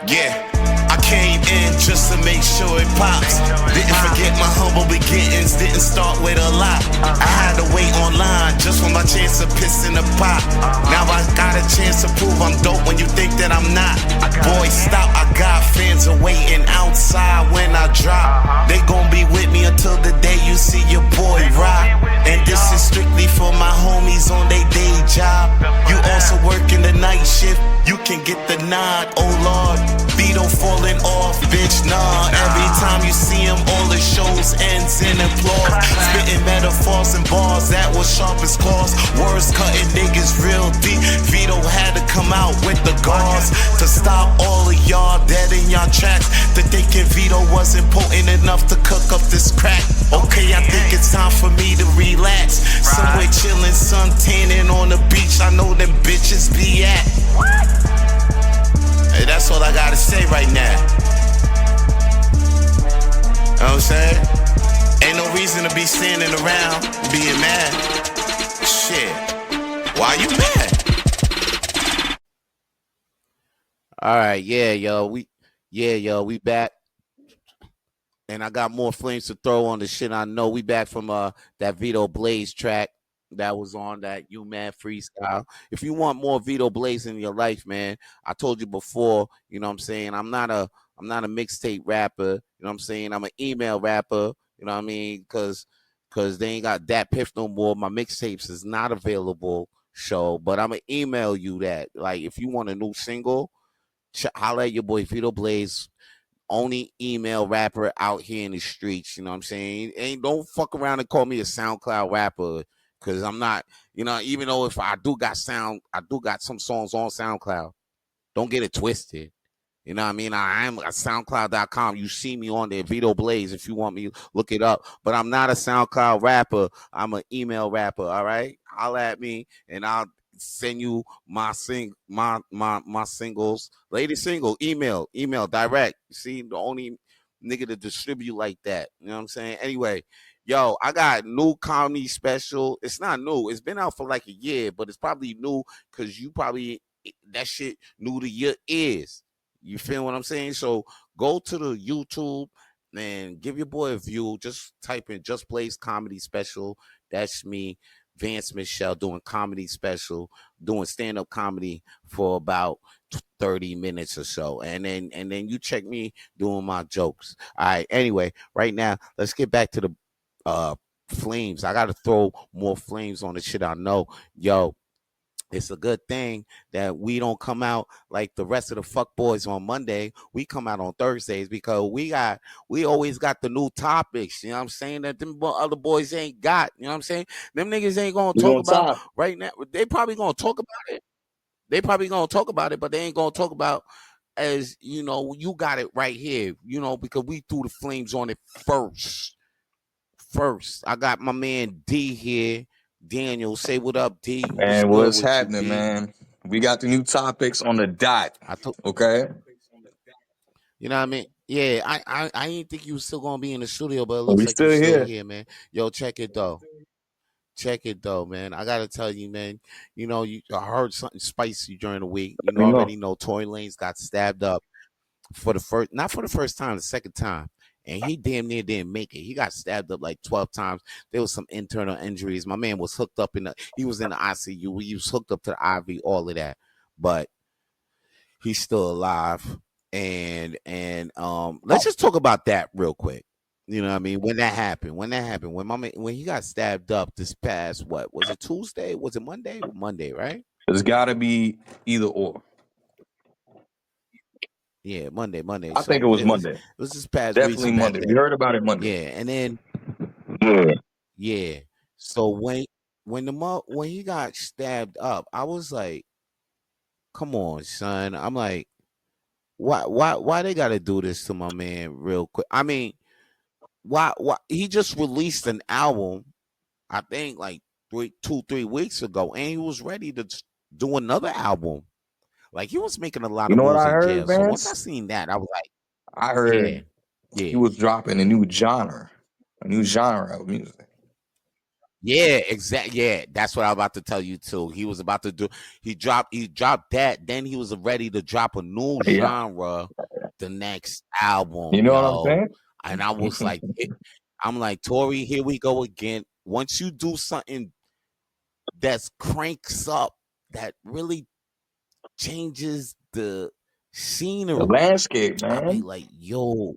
Yeah. I came in just to make sure it pops. Didn't forget my humble beginnings, didn't start with a lot. I had to wait online just for my chance to piss in the pot. Now I got a chance to prove I'm dope when you think that I'm not. Boy, stop, I got fans are waiting outside when I drop. They gon' be with me until the day you see your boy rock. And this is strictly for my homies on their day job. You also working the night shift, you can get the nod, oh Lord. Vito falling off, bitch, nah. Every time you see him, all the shows ends in applause. Spitting metaphors and bars that was sharp as claws. Words cutting niggas real deep. Vito had to come out with the gauze to stop all of y'all dead in y'all tracks. To thinking Vito wasn't potent enough to cook up this crack. Okay, I think it's time for me to relax. Somewhere chilling, sun tanning on the beach. I know them bitches be at. Hey, that's all I gotta say right now. You know what I'm saying? Ain't no reason to be standing around being mad. Shit. Why you mad? All right, we back. And I got more flames to throw on the shit I know. We back from that Vito Blaze track that was on that You Man freestyle. If you want more Vito Blaze in your life, man, I told you before, you know what I'm saying? I'm not a mixtape rapper, you know what I'm saying? I'm an email rapper, you know what I mean? Cause they ain't got that piff no more. My mixtapes is not available, but I'm gonna email you that. Like, if you want a new single, holla at your boy Vito Blaze. Only email rapper out here in the streets, you know what I'm saying? Don't fuck around and call me a SoundCloud rapper, because I'm not, even though if I do got some songs on SoundCloud. Don't get it twisted. You know what I mean? I am at SoundCloud.com. You see me on there, Vito Blaze, if you want me, look it up. But I'm not a SoundCloud rapper. I'm an email rapper, all right? Holla at me, and I'll send you my singles. Latest single, email, direct. See, the only nigga to distribute like that. You know what I'm saying? Anyway, yo, I got new comedy special. It's not new. It's been out for like a year, but it's probably new because you probably, that shit new to your ears. You feel what I'm saying? So go to the YouTube and give your boy a view. Just type in Just Blaze Comedy Special. That's me, Vance Michelle, doing comedy special, doing stand-up comedy for about 30 minutes or so. And then you check me doing my jokes. All right. Anyway, right now, let's get back to the flames. I got to throw more flames on the shit I know. Yo, It's a good thing that we don't come out like the rest of the fuck boys on Monday. We come out on Thursdays because we always got the new topics. You know what I'm saying? That them other boys ain't got. You know what I'm saying? Them niggas ain't gonna We talk on about top. right now. They probably gonna talk about it. They probably gonna talk about it, but they ain't gonna talk about as you got it right here. Because we threw the flames on it first. First, I got my man D here. Daniel, say what up, D. What's Man, good what's with you, happening, D? man? We got the new topics on the dot. I took. Okay. You know what I mean? Yeah, I didn't think you was still gonna be in the studio, but it We looks like you still still here. here, man. Yo, check it though. Check it though, man. I gotta tell you, man. I heard something spicy during the week. Let me know. Already know Tory Lanez got stabbed up for the first, not for the first time, the second time. And he damn near didn't make it. He got stabbed up like 12 times. There was some internal injuries. My man was hooked up he was in the ICU. He was hooked up to the IV, all of that. But he's still alive. And let's just talk about that real quick. You know what I mean? When that happened, when he got stabbed up this past, what was it, Tuesday? Was it Monday? Monday, right? It's got to be either or. Yeah, Monday. I think it So was it was Monday. it was this past Definitely recent that Monday. We heard about it Monday. yeah, and then Yeah. yeah. So when he got stabbed up, I was like, come on, son. I'm like, why they gotta do this to my man real quick? I mean, why he just released an album, I think like 3 weeks ago, and he was ready to do another album. Like he was making a lot You of know what moves I in heard, jail. So once I Vance? seen that, I was like, I yeah, heard he yeah. was dropping a new genre of music. Yeah, exactly. Yeah, that's what I was about to tell you too. He was about to do. He dropped that. Then he was ready to drop a new Yeah. genre, the next You album, know what I'm yo. saying? And I was like, I'm like, Tory, here we go again. Once you do something that cranks up, that really changes the The scenery, landscape, I'll be man. like, yo,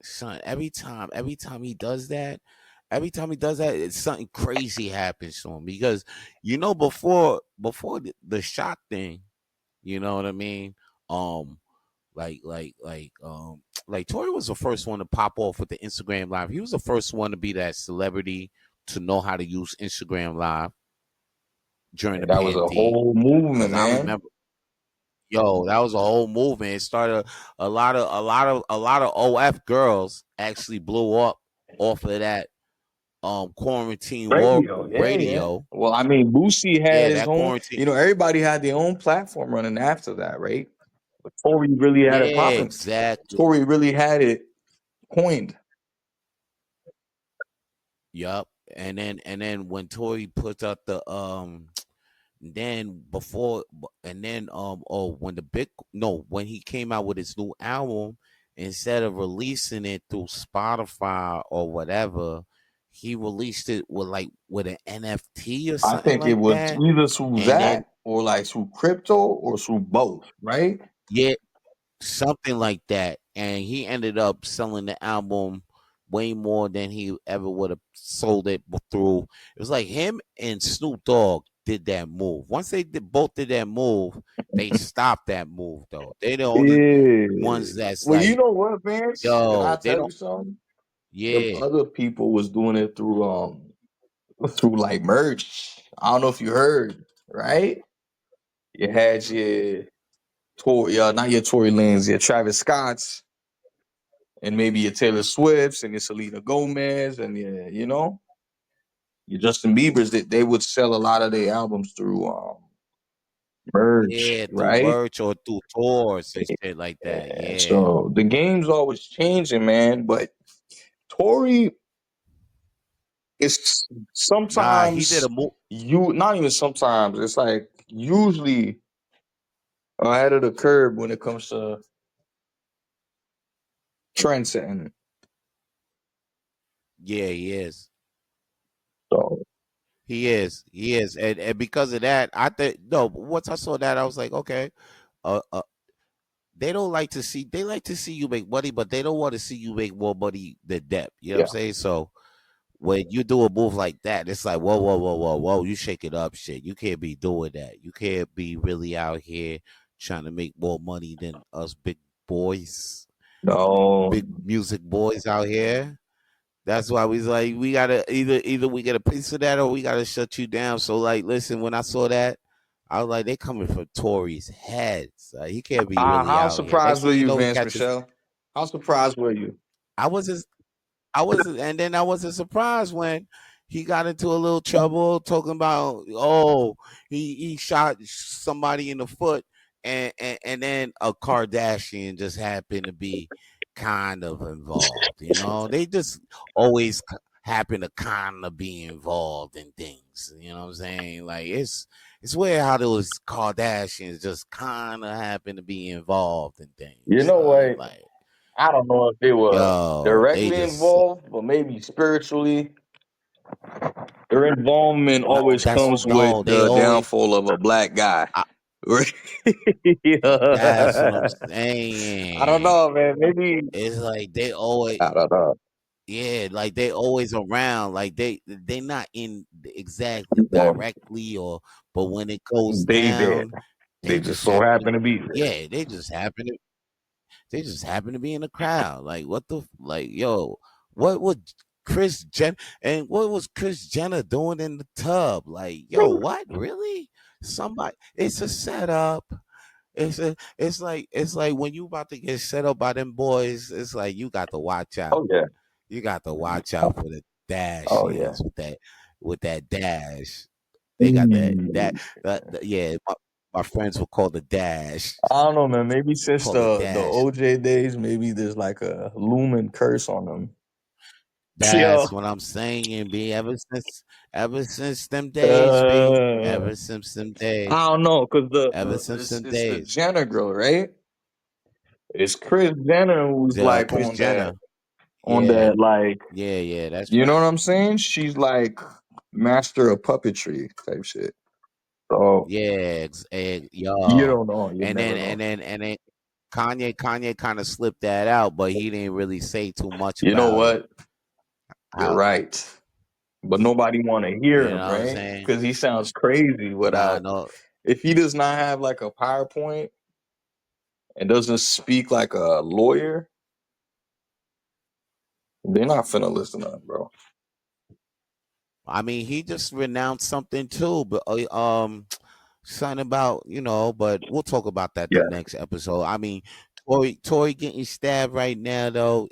son, every time he does that, it's something crazy happens to him because before the shot thing, you know what I mean? Um, like Tory was the first one to pop off with the Instagram live. He was the first one to be that celebrity to know how to use Instagram live during the That was a pandemic. whole movement, Because I man. remember, yo, that was a whole movement. It started a lot of OF girls actually blew up off of that quarantine war Radio, yeah. radio. Well, I mean, Boosie had Yeah, his that own. quarantine. Everybody had their own platform running after that, right? But Tory really had it Yeah, popping. exactly. Tory really had it coined. Yup. And then when Tory put out the then before and then when the big no when he came out with his new album, instead of releasing it through Spotify or whatever, he released it with an NFT or I something think it like was that. either through And then that or like through crypto or through both, right? yeah, something like that. And he ended up selling the album way more than he ever would have sold it through. It was like him and Snoop Dogg did that move. Once both did that move, they stopped that move though. They the only Yeah. ones that's Well, you like, know what, Vance? Can I yo, they tell you don't. something? Them Yeah, other people was doing it through like merch. I don't know if you heard, right? You had your Tory, not your Tory Lanez, your Travis Scott's, and maybe your Taylor Swift's and your Selena Gomez and your Justin Bieber's. That they would sell a lot of their albums through merch, yeah, through right? merch or through tours and shit like that. And Yeah. so the game's always changing, man. But Tory is Nah, he did sometimes a move. you not even sometimes. It's like usually ahead of the curve when it comes to trend setting. Yeah, he is. So He is, and because of that, I think no. Once I saw that, I was like, okay, uh, uh, they like to see you make money, but they don't want to see you make more money than them. You know what I'm yeah, saying? So when you do a move like that, it's like whoa, whoa, whoa, whoa, whoa. You shake it up, shit. You can't be doing that. You can't be really out here trying to make more money than us big boys, No, big music boys out here. That's why we was like, we gotta either we get a piece of that or we gotta shut you down. So like, listen, when I saw that, I was like, they coming for Tory's heads. He can't be really how out here. Next surprised were thing you you, know, he Vance catches. Michelle? How surprised were you? I was and then I wasn't surprised when he got into a little trouble talking about, oh, he shot somebody in the foot, and then a Kardashian just happened to be kind of involved. You know, they just always happen to kind of be involved in things. You know what I'm saying? Like it's weird how those Kardashians just kind of happen to be involved in things, You know son. what? Like, I don't know if they were yo, they directly just involved, but maybe spiritually. Their involvement no. always comes with They the always. downfall of a black guy. I, Right? that's what I'm I don't saying. know, man. Maybe It's like they always, I don't know. yeah, like they always around. Like they not in exactly Well, directly or, but when it goes they there. down, They they just just so happen. happen to be there. Yeah, they just happen to be in the crowd. Like what the like, yo, what would what was Chris Jenner doing in the tub? Like, yo, what really? Somebody, it's a setup. It's like when you about to get set up by them boys, it's like you got to watch out. Oh yeah. You got to watch out for the Oh yeah. dashians with that dash. They got Mm. yeah. My friends will call the dash. I don't know, man. Maybe since Call the the dash. OJ days, maybe there's like a looming curse on them. Yo, That's what I'm saying, B. Ever since them days, B. Ever since them days. I don't know, cause Ever since them it's the days. Jenner girl, right? It's Chris Jenner who's The like Chris Jenner. on Yeah. that, like, Yeah, that's you know right. what I'm saying? She's like master of puppetry type shit. So Yeah, you yo. don't know, you never know. And then Kanye kind of slipped that out, but he didn't really say too much You know about it. what? You're How, right, but nobody want to hear you know him, what I'm right? saying? Because he sounds crazy Nah, without. no. If he does not have like a PowerPoint and doesn't speak like a lawyer, they're not finna listen to him, bro. I mean, he just renounced something too, but something about, but we'll talk about that the Yeah. next episode. I mean, Tory getting stabbed right now though,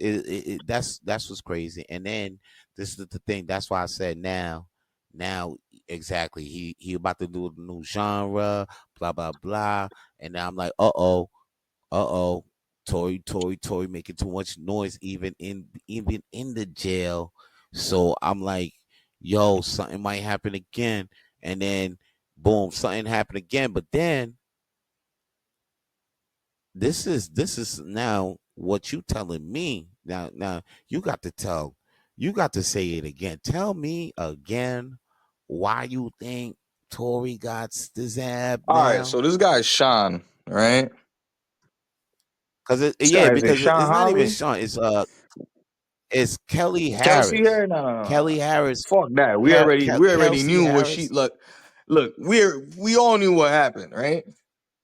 that's what's crazy. And then this is the thing. That's why I said now exactly. He about to do a new genre, blah blah blah. And now I'm like, uh oh, Tory making too much noise even in the jail. So I'm like, yo, something might happen again, and then boom, something happened again. But then this is now what you telling me. Now you got to say it again. Tell me again why you think Tory got this ab All right, now. so this guy's Sean, right? Because This guy is it because Sean it's not even Harvey? Sean. It's Kelly Kelsey Harris. here? No. Kelly Harris. Fuck that. We already Kelsey knew what she Harris. look. We all knew what happened, right?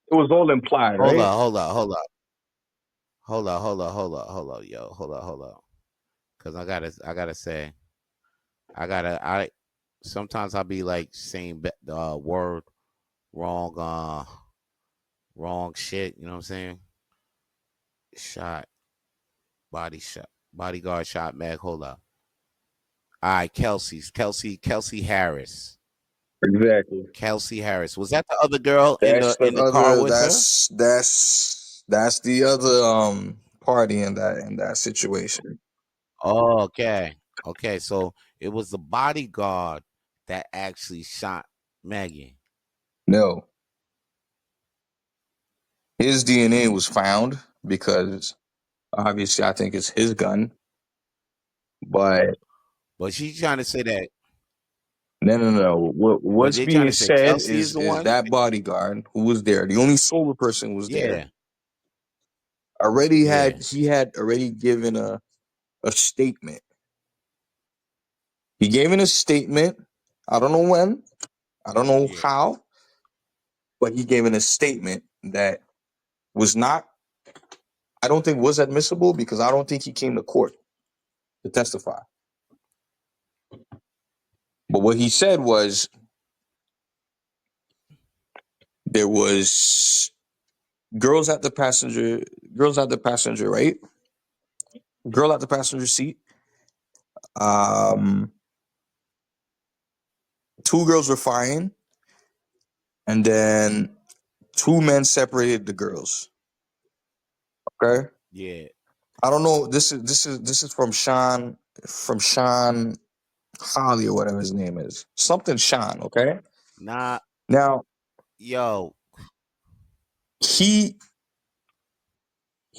It was all implied, Hold right? on, hold on, yo, hold on. Cause I gotta say, I sometimes I'll be like saying word wrong, wrong shit. You know what I'm saying? Shot, bodyguard shot, Meg. Hold up. All right, Kelsey Harris. Exactly. Kelsey Harris. Was that the other girl That's the in the car other. with her? That's the other party in that situation. Oh, okay. Okay, so it was the bodyguard that actually shot Maggie. No, his DNA was found because obviously I think it's his gun, but But she's trying to say that, no. but What's they trying being to say said Kelsey is is the is one? that bodyguard who was there, the only sober person who was there, Yeah. Yeah. he had already given a statement He gave in a statement. I don't know when. I don't know Yeah. how, but he gave in a statement that was not, I don't think was admissible because I don't think he came to court to testify. But what he said was there was girls at the passenger, right? Girl at the passenger seat. Um, Two girls were fighting, and then two men separated the girls. Okay. Yeah. I don't know. This is from Sean Holly or whatever his name is. Something Sean. Okay. Nah, Now yo.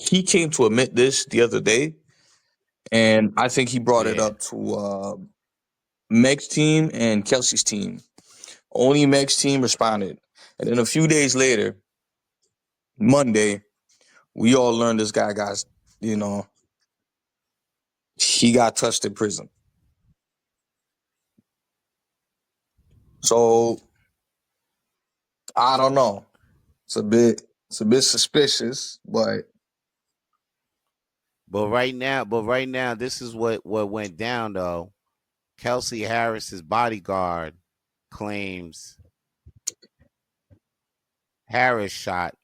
he came to admit this the other day, and I think he brought it Yeah. up to Meg's team and Kelsey's team. Only Meg's team responded, and then a few days later, Monday, we all learned this guy got, he got touched in prison. So I don't know. It's a bit suspicious, but But right now, this is what went down though. Kelsey Harris's bodyguard claims Harris shot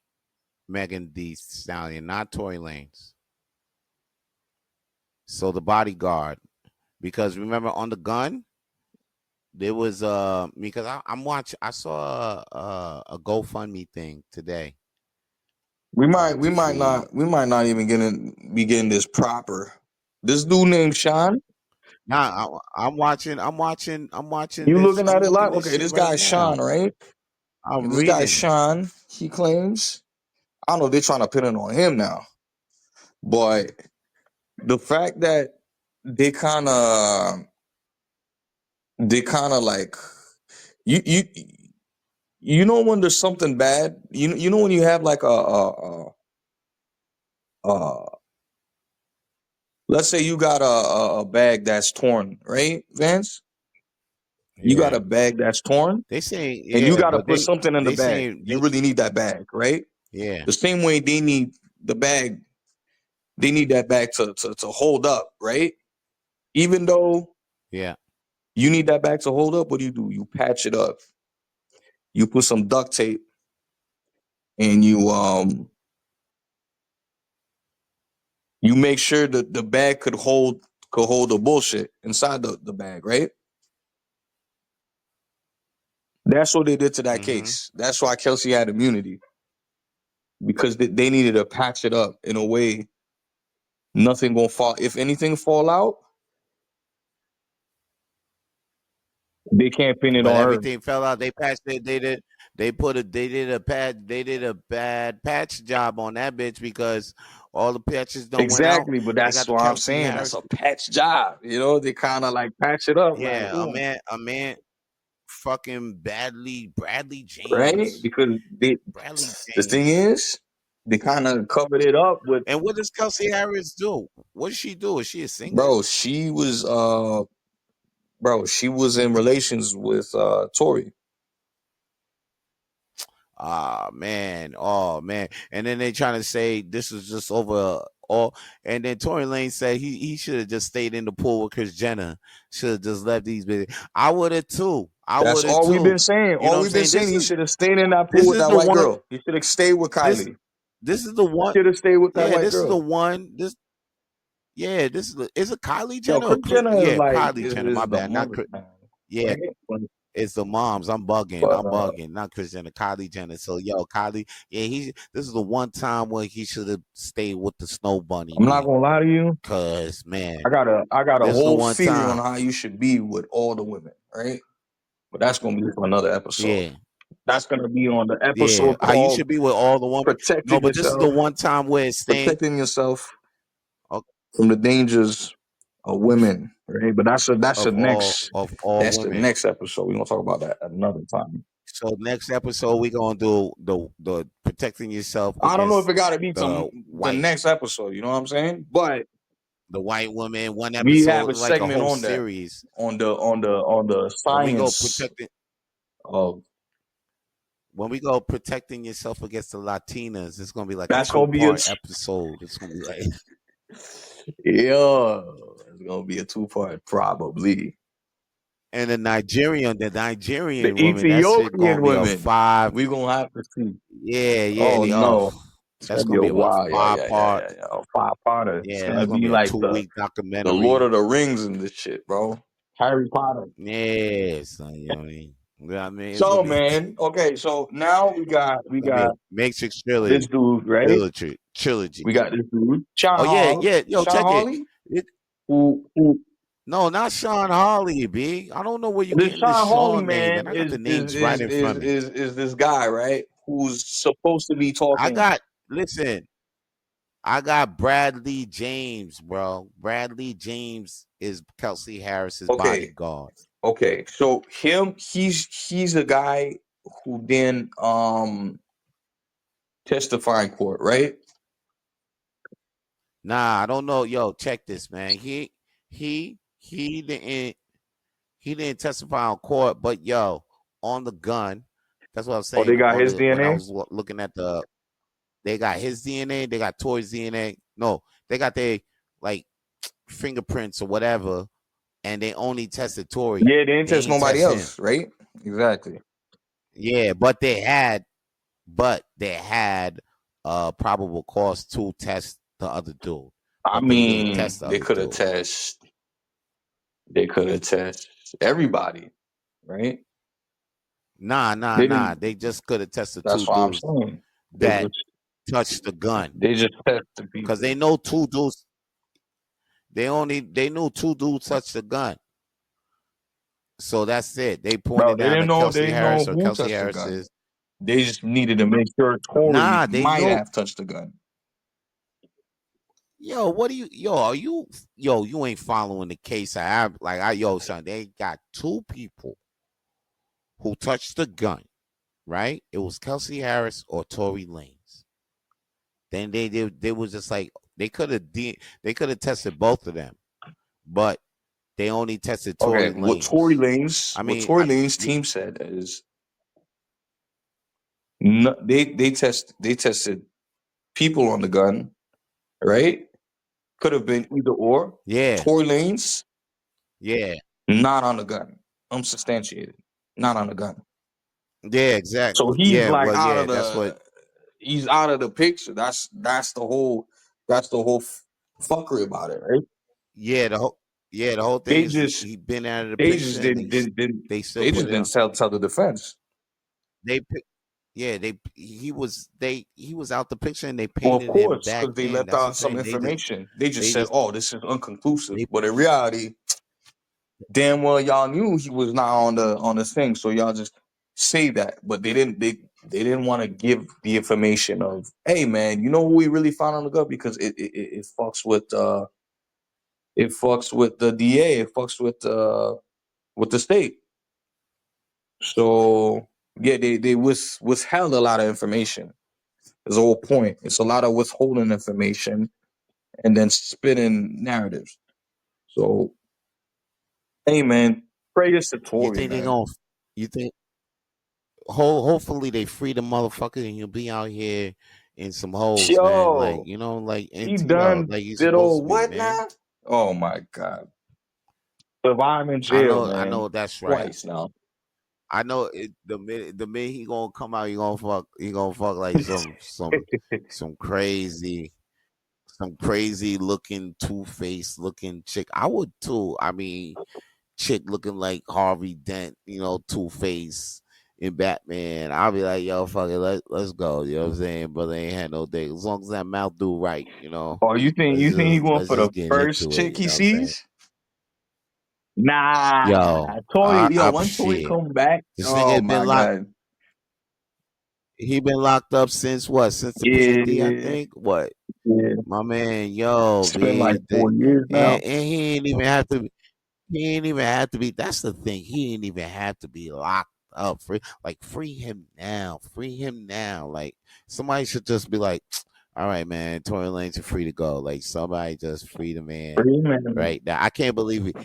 Megan Thee Stallion, not Tory Lanez. So the bodyguard, because remember on the gun, there was because I saw a GoFundMe thing today. we might To see. not even be getting this proper. This dude named Sean. Nah, I'm watching You this. looking I'm at it looking like, this okay, shit this right guy's Sean, now. right? I'm This guy's reading it. Sean. He claims. I don't know. They're trying to pin it on him now, but the fact that they kind of like you know when there's something bad. You know when you have like a let's say you got a bag that's torn, right, Vance? You got Yeah. a bag that's torn, They saying and you yeah, got to but put something in the they bag. saying You really need that bag, right? yeah, The same way they need the bag, they need that bag to hold up, right? Even though yeah. you need that bag to hold up, what do? You patch it up. You put some duct tape, and you make sure that the bag could hold the bullshit inside the bag, right? That's what they did to that Mm-hmm. case. That's why Kelsey had immunity, because they needed to patch it up in a way nothing gonna fall. If anything fall out, they can't pin it But on her. everything fell out. They patched it. They did a bad patch job on that bitch because all the patches don't went out. Exactly, but They that's got the what I'm Kelsey saying. That's Harris. a patch job. They kind of like patch it up, like, Yeah, a man, fucking Bradley right? James, Because Bradley the thing James. is, they kind of covered it up with, And what does Kelsey Harris do? What does she do? Is she a singer? bro. She was in relations with Tory. Oh man, and then they trying to say this is just over all. And then Tory Lanez said he should have just stayed in the pool with Kris Jenner. Should have just left these bitches. I would have too. That's all we've been saying. You know All what I'm we've been saying? saying, he should have stayed in that pool This with is that the white one. girl. He should have stayed with This Kylie. this is the one. Should have stayed with that Yeah, white this is the girl. one. This is it Kylie Yo, Jenner or Kris Jenner is yeah, like Kylie Jenner. My the bad. Not mother, Chris. man. Yeah, Right? it's the moms. I'm bugging. But I'm bugging. Not Kris Jenner, Kylie Jenner. So yo, Kylie. Yeah, this is the one time where he should have stayed with the Snow Bunny I'm not meat. gonna lie to you. Cause man, I got a this is the whole one theory time. on how you should be with all the women, right? But that's gonna be for another episode. Yeah, That's gonna be on the yeah. episode How you called should be with all the women. No, "Protecting but this is the Yourself." one time where it's staying. Protecting yourself Of, from the dangers of women, right? But that's of all the women. next episode. We're gonna talk about that another time. So next episode we gonna do the protecting yourself I don't know if against it gotta be the the white. next episode, you know what I'm saying? But The white woman, one We have episode, a like a segment whole on that series. on the When we go science of protecting yourself against the Latinas, it's gonna be like a that's gonna be a 2-part episode. It's gonna be like yeah, it's gonna be a 2-part probably. and the Nigerian The woman, that shit Ethiopian gonna be a women, 5. we gonna have to see. Yeah, Oh no, it's that's gonna be gonna a be about while. Yeah, 5 part. A 5-parter. It's Yeah, gonna that's gonna be be a like 2-week the Lord documentary. of the Rings and this shit, bro. Harry Potter. Yeah, son, you know what I mean? You know what I mean? It's So gonna be man, okay, so now we got gonna be a Matrix this dude, right? trilogy. We got this dude, Sean Oh yeah, yeah. Yo, check it. Hawley, who No, not Sean Harley, B. I don't know where you this getting this Sean Hawley Sean name, man and I got the names right in front of me. is this guy, right? Who's supposed to be I talking. got listen. I got Bradley James, bro. Bradley James is Kelsey Harris's bodyguard. Okay, so he's a guy who then testify in court, right? Nah, I don't know. Yo, check this, man. He didn't testify on court, but yo, on the gun. That's what I was Oh, they saying. got his When I DNA. was looking at they got his DNA, they got Tory's DNA. No, they got their like fingerprints or whatever, and they only tested Tory. Yeah, they didn't test ain't nobody test else, him. right? Exactly. Yeah, but they had probable cause to test the other dude. I But they didn't mean, test the they other could have dude. test everybody, right? Nah. They just could have tested That's 2 what I'm dudes saying. that touched the gun. They just test the people. Because they know 2 dudes. They knew 2 dudes touched the gun. So that's it. They pointed They down didn't to know. Kelsey They didn't Harris know or who Kelsey touched the Harris gun. is. They just needed to make sure Tory They might know. have touched the gun. Yo, what do you? You ain't following the case. Son, they got 2 people who touched the gun, right? It was Kelsey Harris or Tory Lanez. Then they was just like they could have tested both of them, but they only tested Tory Lanez. What Tory Lanez team said is no, they tested people on the gun, right? Could have been either or. Yeah. Tory Lanez, Yeah. not on the gun. Unsubstantiated. Not on the gun. Yeah, exactly. So he's like out of the he's out of the picture. That's the whole fuckery about it, right? Yeah, the whole thing is he been out of the They picture. just didn't tell the defense. He was out the picture and they Well, painted of him course, back because they in. left That's out the some thing. information. They just said, just- "Oh, this is inconclusive," they- but in reality, damn well y'all knew he was not on the thing, so y'all just say that. But they didn't want to give the information of, "Hey, man, you know who we really found on the gun?" Because it fucks with the DA, it fucks with the state. So yeah, they withheld a lot of information. Is the whole point. It's a lot of withholding information and then spinning narratives. So, hey man, pray this to Tory, You think man. they gonna? You think? Hopefully they free the motherfucker and you'll be out here in some hoes, man. Like he done like you did supposed all to be, what man. now? Oh my god, survive in jail, man. I know that's right. Twice now. I know the minute he gonna come out, he gonna fuck like some crazy looking 2-faced looking chick. I would too. I mean, chick looking like Harvey Dent, 2-faced in Batman. I'll be like, yo, fuck it, let's go. You know what I'm saying? Brother ain't had no dick. As long as that mouth do right, Oh, you think he going for the first chick he sees? Nah, yo, Tory, once Tory come back, this oh nigga my been locked. god, He been locked up since what? Since the PD, I think. What? Yeah, My man, yo, it's been like 4 years now, and he ain't even have to. He ain't even have to be. That's the thing. He ain't even have to be locked up. Free him now. Free him now. Like somebody should just be like, All right, man. Tory Lanez are free to go. Like somebody just free the man Free man. right now. I can't believe it.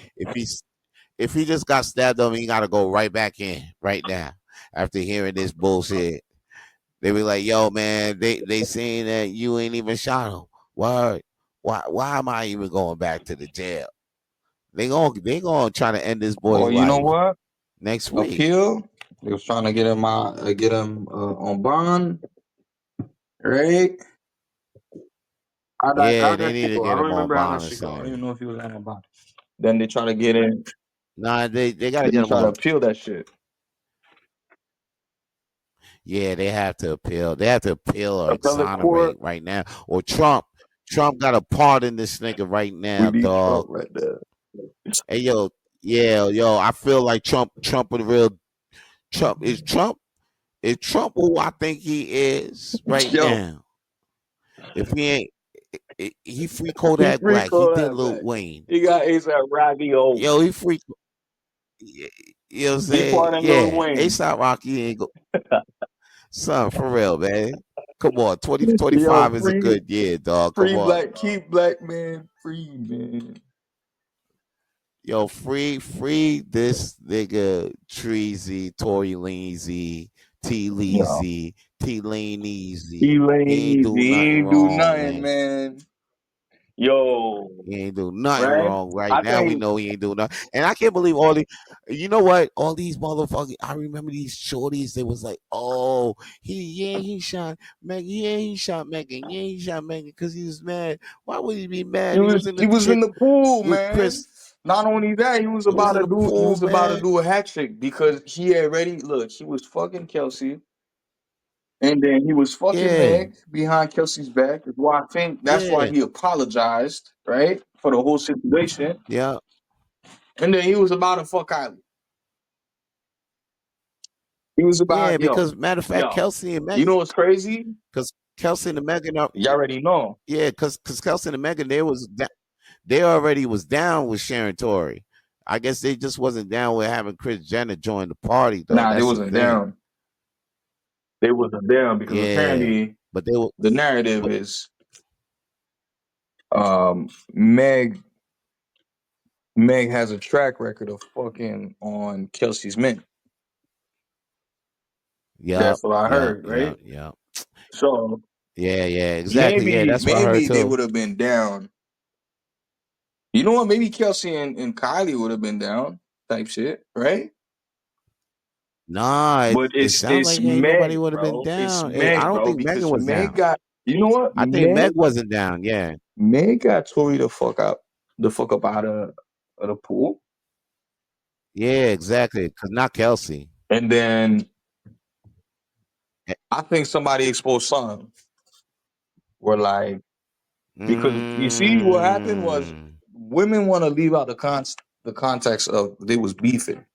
If he just got stabbed up, he got to go right back in right now after hearing this bullshit. They be like, "Yo, man, they saying that you ain't even shot him. Why? Why am I even going back to the jail? They gonna try to end this boy's Well, you know life what? next week. Appeal. They was trying to get him on bond, right? Yeah, How they that need shit to go? I get don't him on remember how that bond or shit go. I don't even something. know if he was on bond. Then they try to get him. Nah, they got to Then get they him try to on. appeal that shit. Yeah, they have to appeal. They have to appeal or Appellate exonerate court. right now. Or Trump got to pardon this nigga right We now, need dog. Trump right there. Hey, yo, yeah, yo, I feel like Trump with the real Trump is Trump who I think he is right Yo, now. If he ain't, he free he Kodak free Black. He call did that Lil back. Wayne. He got ASAP Rocky O. Yo, he free. You know what I'm He saying? part of Lil Yeah, Wayne. ASAP Rocky ain't go. Son, for real, man. Come on, 2025 Yo, is a good year, dog. Come on, dog. keep black man free, man. Yo, free this nigga Treasy, Tory Lanez, T Yo, Leezy, T Lane he Easy. He ain't ain't do easy. He nothing ain't do wrong, nothing, man. man. Yo, He ain't do nothing right? wrong right I now. We think know he ain't doing nothing. And I can't believe all the, you know what? All these motherfuckers, I remember these shorties, they was like, oh, he shot Megan. Yeah, he shot Megan. Yeah, he shot Megan because he was mad. Why would he be mad? He was in he the was in chick the pool, with man. Chris. Not only that, He was in the he pool, was about to man. do a hat trick because he already look, he was fucking Kelsey. And then he was fucking Yeah, Meg behind Kelsey's back. Is why I think that's why yeah, he apologized, right? For the whole situation. yeah, And then he was about to fuck Kylie. He was yeah. about, Because matter of fact, yo, Kelsey and you Megan, know what's crazy? because Kelsey and Megan are, You already know. yeah, because Kelsey and Megan, they already was down with Sharon Tory. I guess they just wasn't down with having Chris Jenner join the party though. Nah, they That's the wasn't thing. down. They wasn't down because Yeah, apparently but they were. the narrative But is Meg has a track record of fucking on Kelsey's men. yep, That's what I yep, heard, right? yep, yep. So Yeah, exactly. Yeah, that's what I heard maybe they too. would have been down. You know what? Maybe Kelsey and Kylie would have been down type shit, right? Nah, But it sounds it's like ain't nobody Meg, would have been bro. It's down. I Meg, don't bro, think Megan because was Meg down. got you know what? I think Meg wasn't down. Yeah, Meg got Tory the fuck up out of the pool. yeah, exactly. Cause not Kelsey. And then Eh, I think somebody exposed something. Where like because you see what happened was Mm, women want to leave out the context of they was beefing.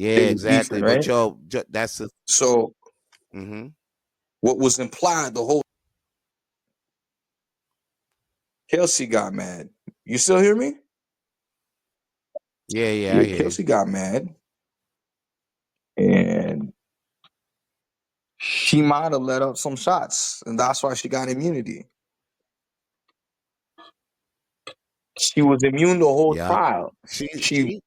They yeah, was beefing, exactly. But right? yo, that's the. So Mm-hmm. what was implied the whole Kelsey got mad. You still hear me? Yeah, I Yeah, hear you. Kelsey got mad and she might have let up some shots, and that's why she got immunity. She was immune the whole Yeah, trial. she She she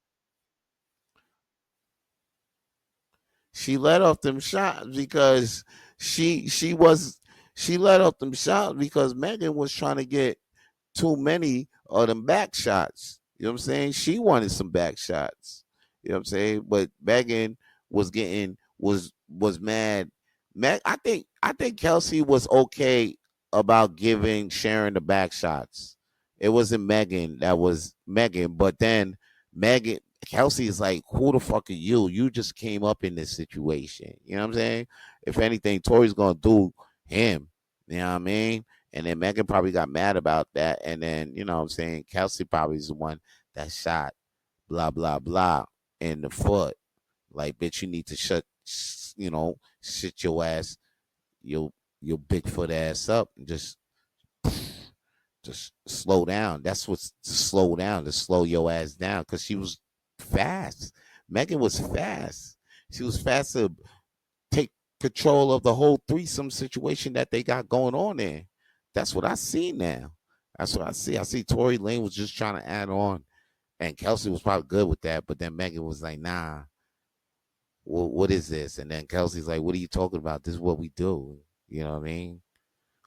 she let off them shots because she was she let off them shots because Megan was trying to get too many of them back shots. You know what I'm saying? She wanted some back shots. You know what I'm saying? But Megan was mad. I think Kelsey was okay about giving Sharon the back shots. It wasn't Megan that was Megan, but then Megan Kelsey is like, who the fuck are you? You just came up in this situation. You know what I'm saying? If anything, Tori's gonna do him. You know what I mean? And then Megan probably got mad about that. And then, you know what I'm saying, Kelsey probably is the one that shot blah blah blah in the foot. Like, bitch, you need to sit your ass, your your Bigfoot ass up and just slow down. That's what's to slow down, to slow your ass down. Cause she was fast. Megan was fast. She was fast to take control of the whole threesome situation that they got going on there. That's what I see now. That's what I see. I see Tory Lane was just trying to add on, and Kelsey was probably good with that, but then Megan was like, "Nah, what is this?" And then Kelsey's like, "What are you talking about? This is what we do." You know what I mean?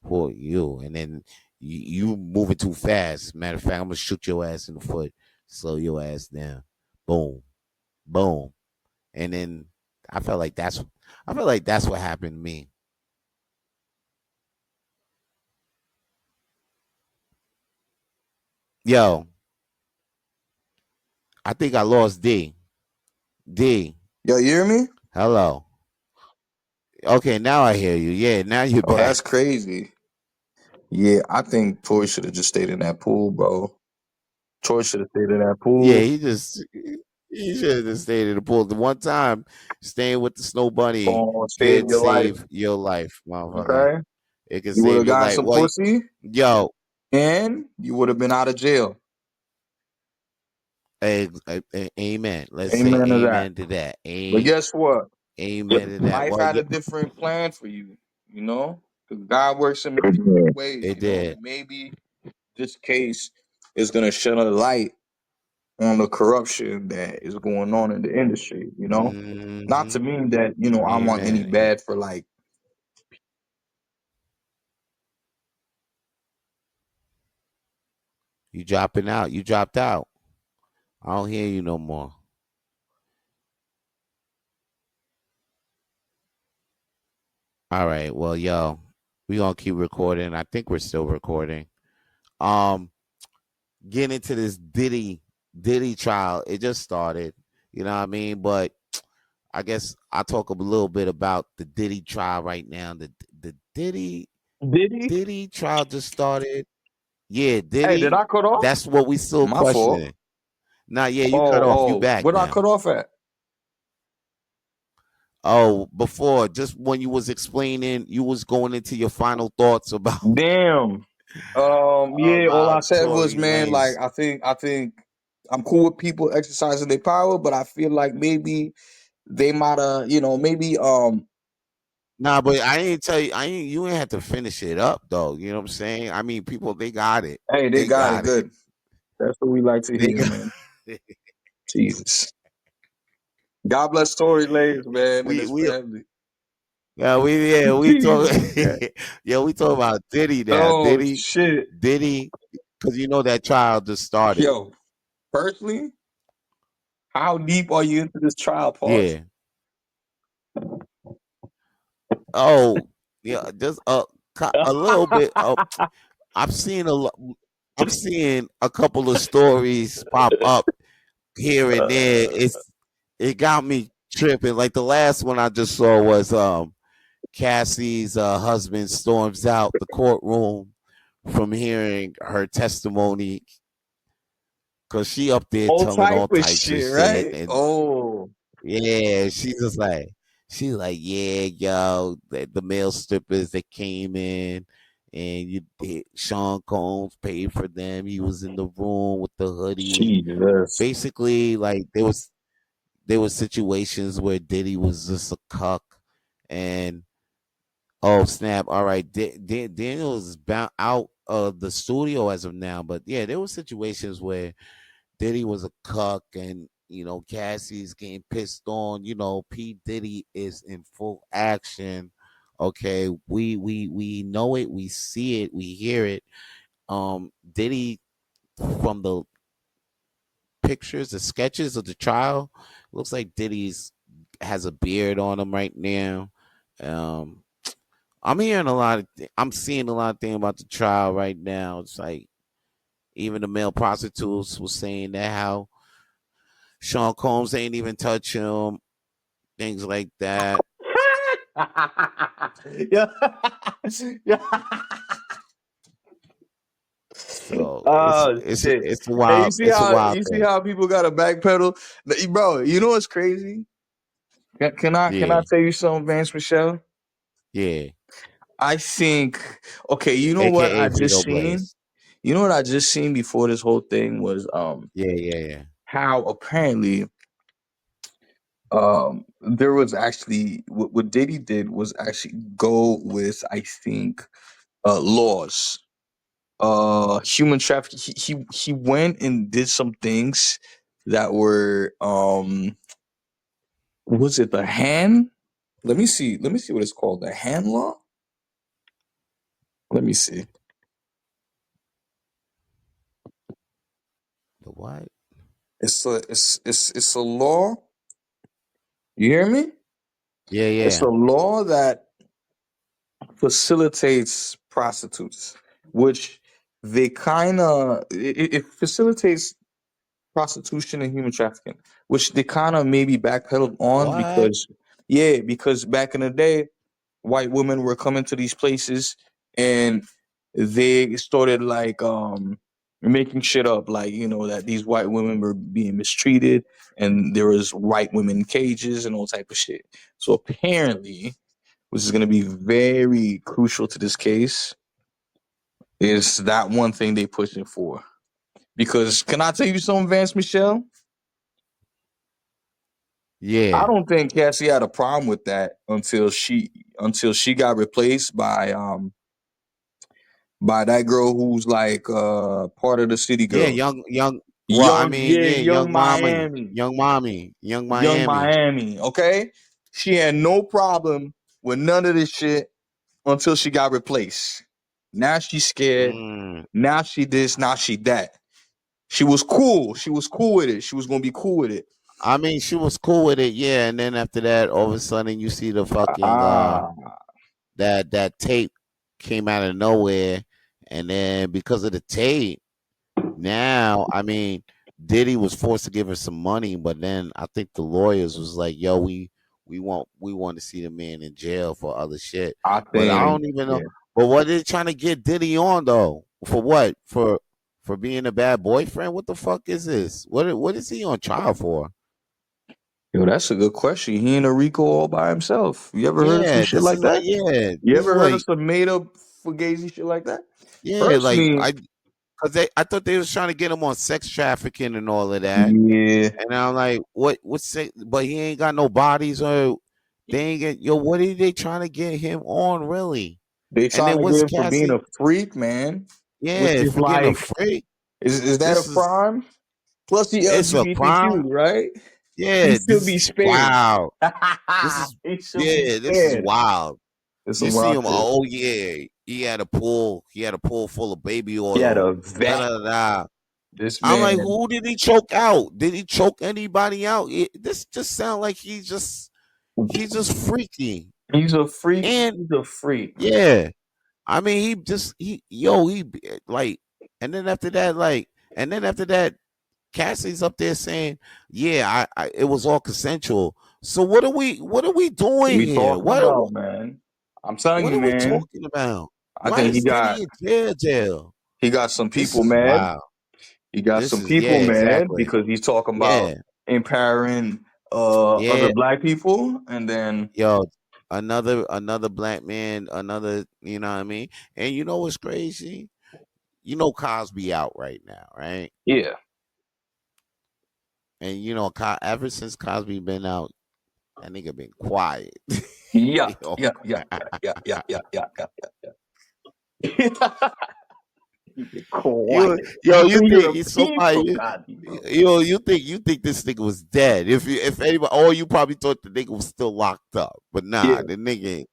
Who are you? And then you moving too fast. Matter of fact, I'm gonna shoot your ass in the foot, slow your ass down. Boom, boom. And then I felt like that's what happened to me. Yo, I think I lost D. D. Yo, you hear me? Hello. Okay, now I hear you. Yeah, now you're Oh, that's back. crazy. Yeah, I think Tory should have just stayed in that pool, bro. Tory should have stayed in that Yeah, pool. he should have just stayed in the pool. The one time staying with the snow bunny Oh, save could your life. save your life, motherfucker. Okay? It could You would save have your gotten life. some Well, pussy yo, and you would have been out of jail. amen. Let's say Amen to that. amen to that. But guess what? Amen to that. Life Well, had yeah, a different plan for you, you know? Because God works in mysterious ways, it you know? did. Maybe this case is going to shed a light on the corruption that is going on in the industry, you know? Not to Mm-hmm. mean that, I want any Amen. bad for like, You dropping out. You dropped out. I don't hear you no more. All right. Well, yo, we gonna keep recording. I think we're still recording. Um, Getting into this Diddy trial. It just started. You know what I mean? But I guess I'll talk a little bit about the Diddy trial right now. The did he? Diddy trial just started. Yeah, Hey, did Diddy. I cut off? That's what we still My fault. questioning. Nah, yeah, you cut off. You back Where did I now. cut off at? Oh, before, just when you was explaining, you was going into your final thoughts about Damn. Yeah, all I said was, Tory man, like Lanez. I think I'm cool with people exercising their power, but I feel like maybe they might have, maybe Nah, but I ain't tell you. You ain't have to finish it up though. You know what I'm saying? I mean, people they got it. hey, they They got it got it. good. That's what we like to They hear, got. man. Jesus. God bless Tory Lanez, man, and his We family. we talk. Jesus. Yeah, we talk about Diddy now. Oh shit. Diddy, because you know that trial just started. Yo, personally, how deep are you into this trial, pause? Yeah. Oh, yeah. Just a little bit. I've seen a lot. I'm seeing a couple of stories pop up here and there. It got me tripping. Like the last one I just saw was Cassie's husband storms out the courtroom from hearing her testimony because she up there All telling type all of types of shit, shit, right? and Oh. yeah, she's like, yeah, yo, the male strippers that came in, and Sean Combs paid for them. He was in the room with the hoodie. Jesus. Basically, like there was situations where Diddy was just a cuck, and oh snap! All right, Daniel is bound out of the studio as of now, but yeah, there were situations where Diddy was a cuck, and Cassie's getting pissed on. P Diddy is in full action. Okay, we know it, we see it, we hear it. Diddy, from the pictures, the sketches of the trial, looks like Diddy's has a beard on him right now. Um, I'm hearing a lot of, I'm seeing a lot of things about the trial right now. It's like even the male prostitutes was saying that how Sean Combs ain't even touch him, things like that. Yeah. Yeah. So Oh shit. it's a Hey, you wild see how wild you see thing. how people got to backpedal? Bro, you know what's crazy? Can I Yeah, tell you something, Vance Michelle? yeah. I think okay, you know what AKA I just Vito seen? Blaze. You know what I just seen before this whole thing was Yeah, yeah, yeah. how apparently There was actually what Diddy did was actually go with, I think, laws. Human trafficking. He went and did some things that were was it the hand? Let me see what it's called. The hand law. Let me see. The what? It's a law. You hear me? Yeah, It's yeah. a law that facilitates prostitutes, which they kind of it facilitates prostitution and human trafficking, which they kind of maybe backpedaled on What? because back in the day, white women were coming to these places and they started like making shit up, like, that these white women were being mistreated and there was white women cages and all type of shit. So apparently, which is going to be very crucial to this case, is that one thing they pushing for. Because can I tell you something, Vance Michelle? I Yeah. don't think Cassie had a problem with that until she got replaced by that girl who's like part of the city Yeah, girls. young. Well, I Young, mean, yeah, yeah, young Miami. young Young Miami. Miami, okay? She had no problem with none of this shit until she got replaced. Now she's scared. Mm. Now she this, now she that. She was cool. She was cool with it. She was gonna be cool with it. I mean, she was cool with it, yeah. And then after that, all of a sudden, you see the fucking Ah, that tape came out of nowhere, and then because of the tape, now I mean, Diddy was forced to give her some money, but then I think the lawyers was like, "Yo, we want to see the man in jail for other shit." I But I think, don't even know. yeah. But what are they trying to get Diddy on though? For what? For being a bad boyfriend? What the fuck is this? What is he on trial for? Yo, that's a good question. He in a Rico all by himself. You ever heard some Yeah, shit this like is like that? yeah, You this is ever heard of like some made up fugazi shit like that? yeah, like Personally, I thought they was trying to get him on sex trafficking and all of that. yeah, And I'm like, what's sex? But he ain't got no bodies or they ain't get yo. What are they trying to get him on really? they And trying then to get what's him for being Cassie? a freak, man. Which Yeah, is for getting a like, freak. is that a This is crime? Plus he it's a LGBTQ, crime. right? He Yeah, should this be is spared. wild. This is He should be yeah, this is spared. wild. It's You some see wild him, shit. oh yeah, he had a pool. He had a pool full of baby He had oil. a Da vet. da da. This I'm like, man, who did he choke out? Did he choke anybody out? This just sounds like he's just freaky. he's a freak. And He's a freak. yeah, I mean, like, and then after that, Cassie's up there saying, yeah, it was all consensual. So what are we doing We here? talking about, man. I'm telling What you, are we man. talking about? I Why think he is got Diddy in jail? he got some This people is mad. wild. He got This some is yeah, people mad exactly. because he's talking about Yeah, empowering other yeah. black people, and then Yo, another black man, another, you know what I mean? And you know what's crazy? You know Cosby out right now, right? yeah, And you know, ever since Cosby been out, that nigga been quiet. yeah, Yo, yeah, yeah, yeah, yeah, yeah, yeah, yeah, yeah. He been quiet. you You're think a he's peaceful somebody? Cosby, bro. You think this nigga was dead? If anybody, oh, you probably thought the nigga was still locked up, but Yeah, nah, the nigga.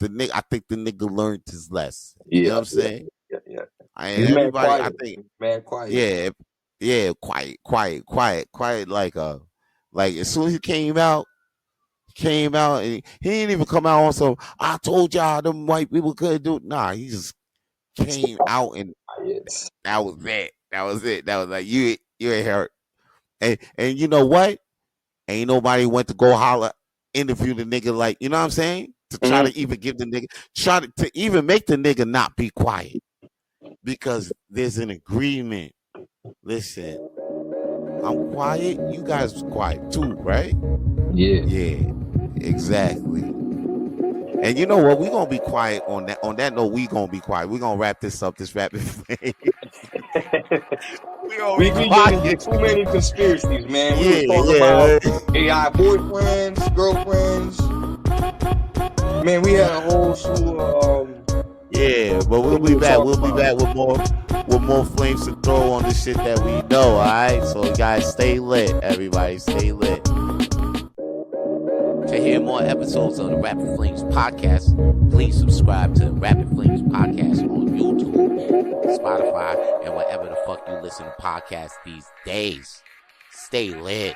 I think the nigga learned his lesson. You know yeah, what I'm yeah, saying? yeah, yeah. And He's mad everybody, I quiet. think, He's mad quiet. yeah, yeah, quiet, like as soon as he came out, and he didn't even come out on some. I told y'all them white people couldn't do it. Nah, he just came out and Quiet. that was it. That was it. That was like you ain't hurt. And you know what? Ain't nobody went to go holler, interview the nigga like, you know what I'm saying? To try Mhm. to even give the nigga, to even make the nigga not be quiet. Because there's an agreement. Listen, I'm quiet, you guys was quiet too, right? Yeah. Yeah, exactly. And you know what? We're gonna be quiet on that. On that note, we gonna be quiet. We're gonna wrap this up, this rapid fire. We get into too many conspiracies, man. We were talking about AI boyfriends, girlfriends. Man, we had a whole slew of yeah, but we'll be back. We'll be back with more flames to throw on the shit that we know. All right, so guys, stay lit. Everybody, stay lit. To hear more episodes of the Rapid Flames podcast, please subscribe to the Rapid Flames podcast on YouTube, Spotify, and wherever the fuck you listen to podcasts these days. Stay lit.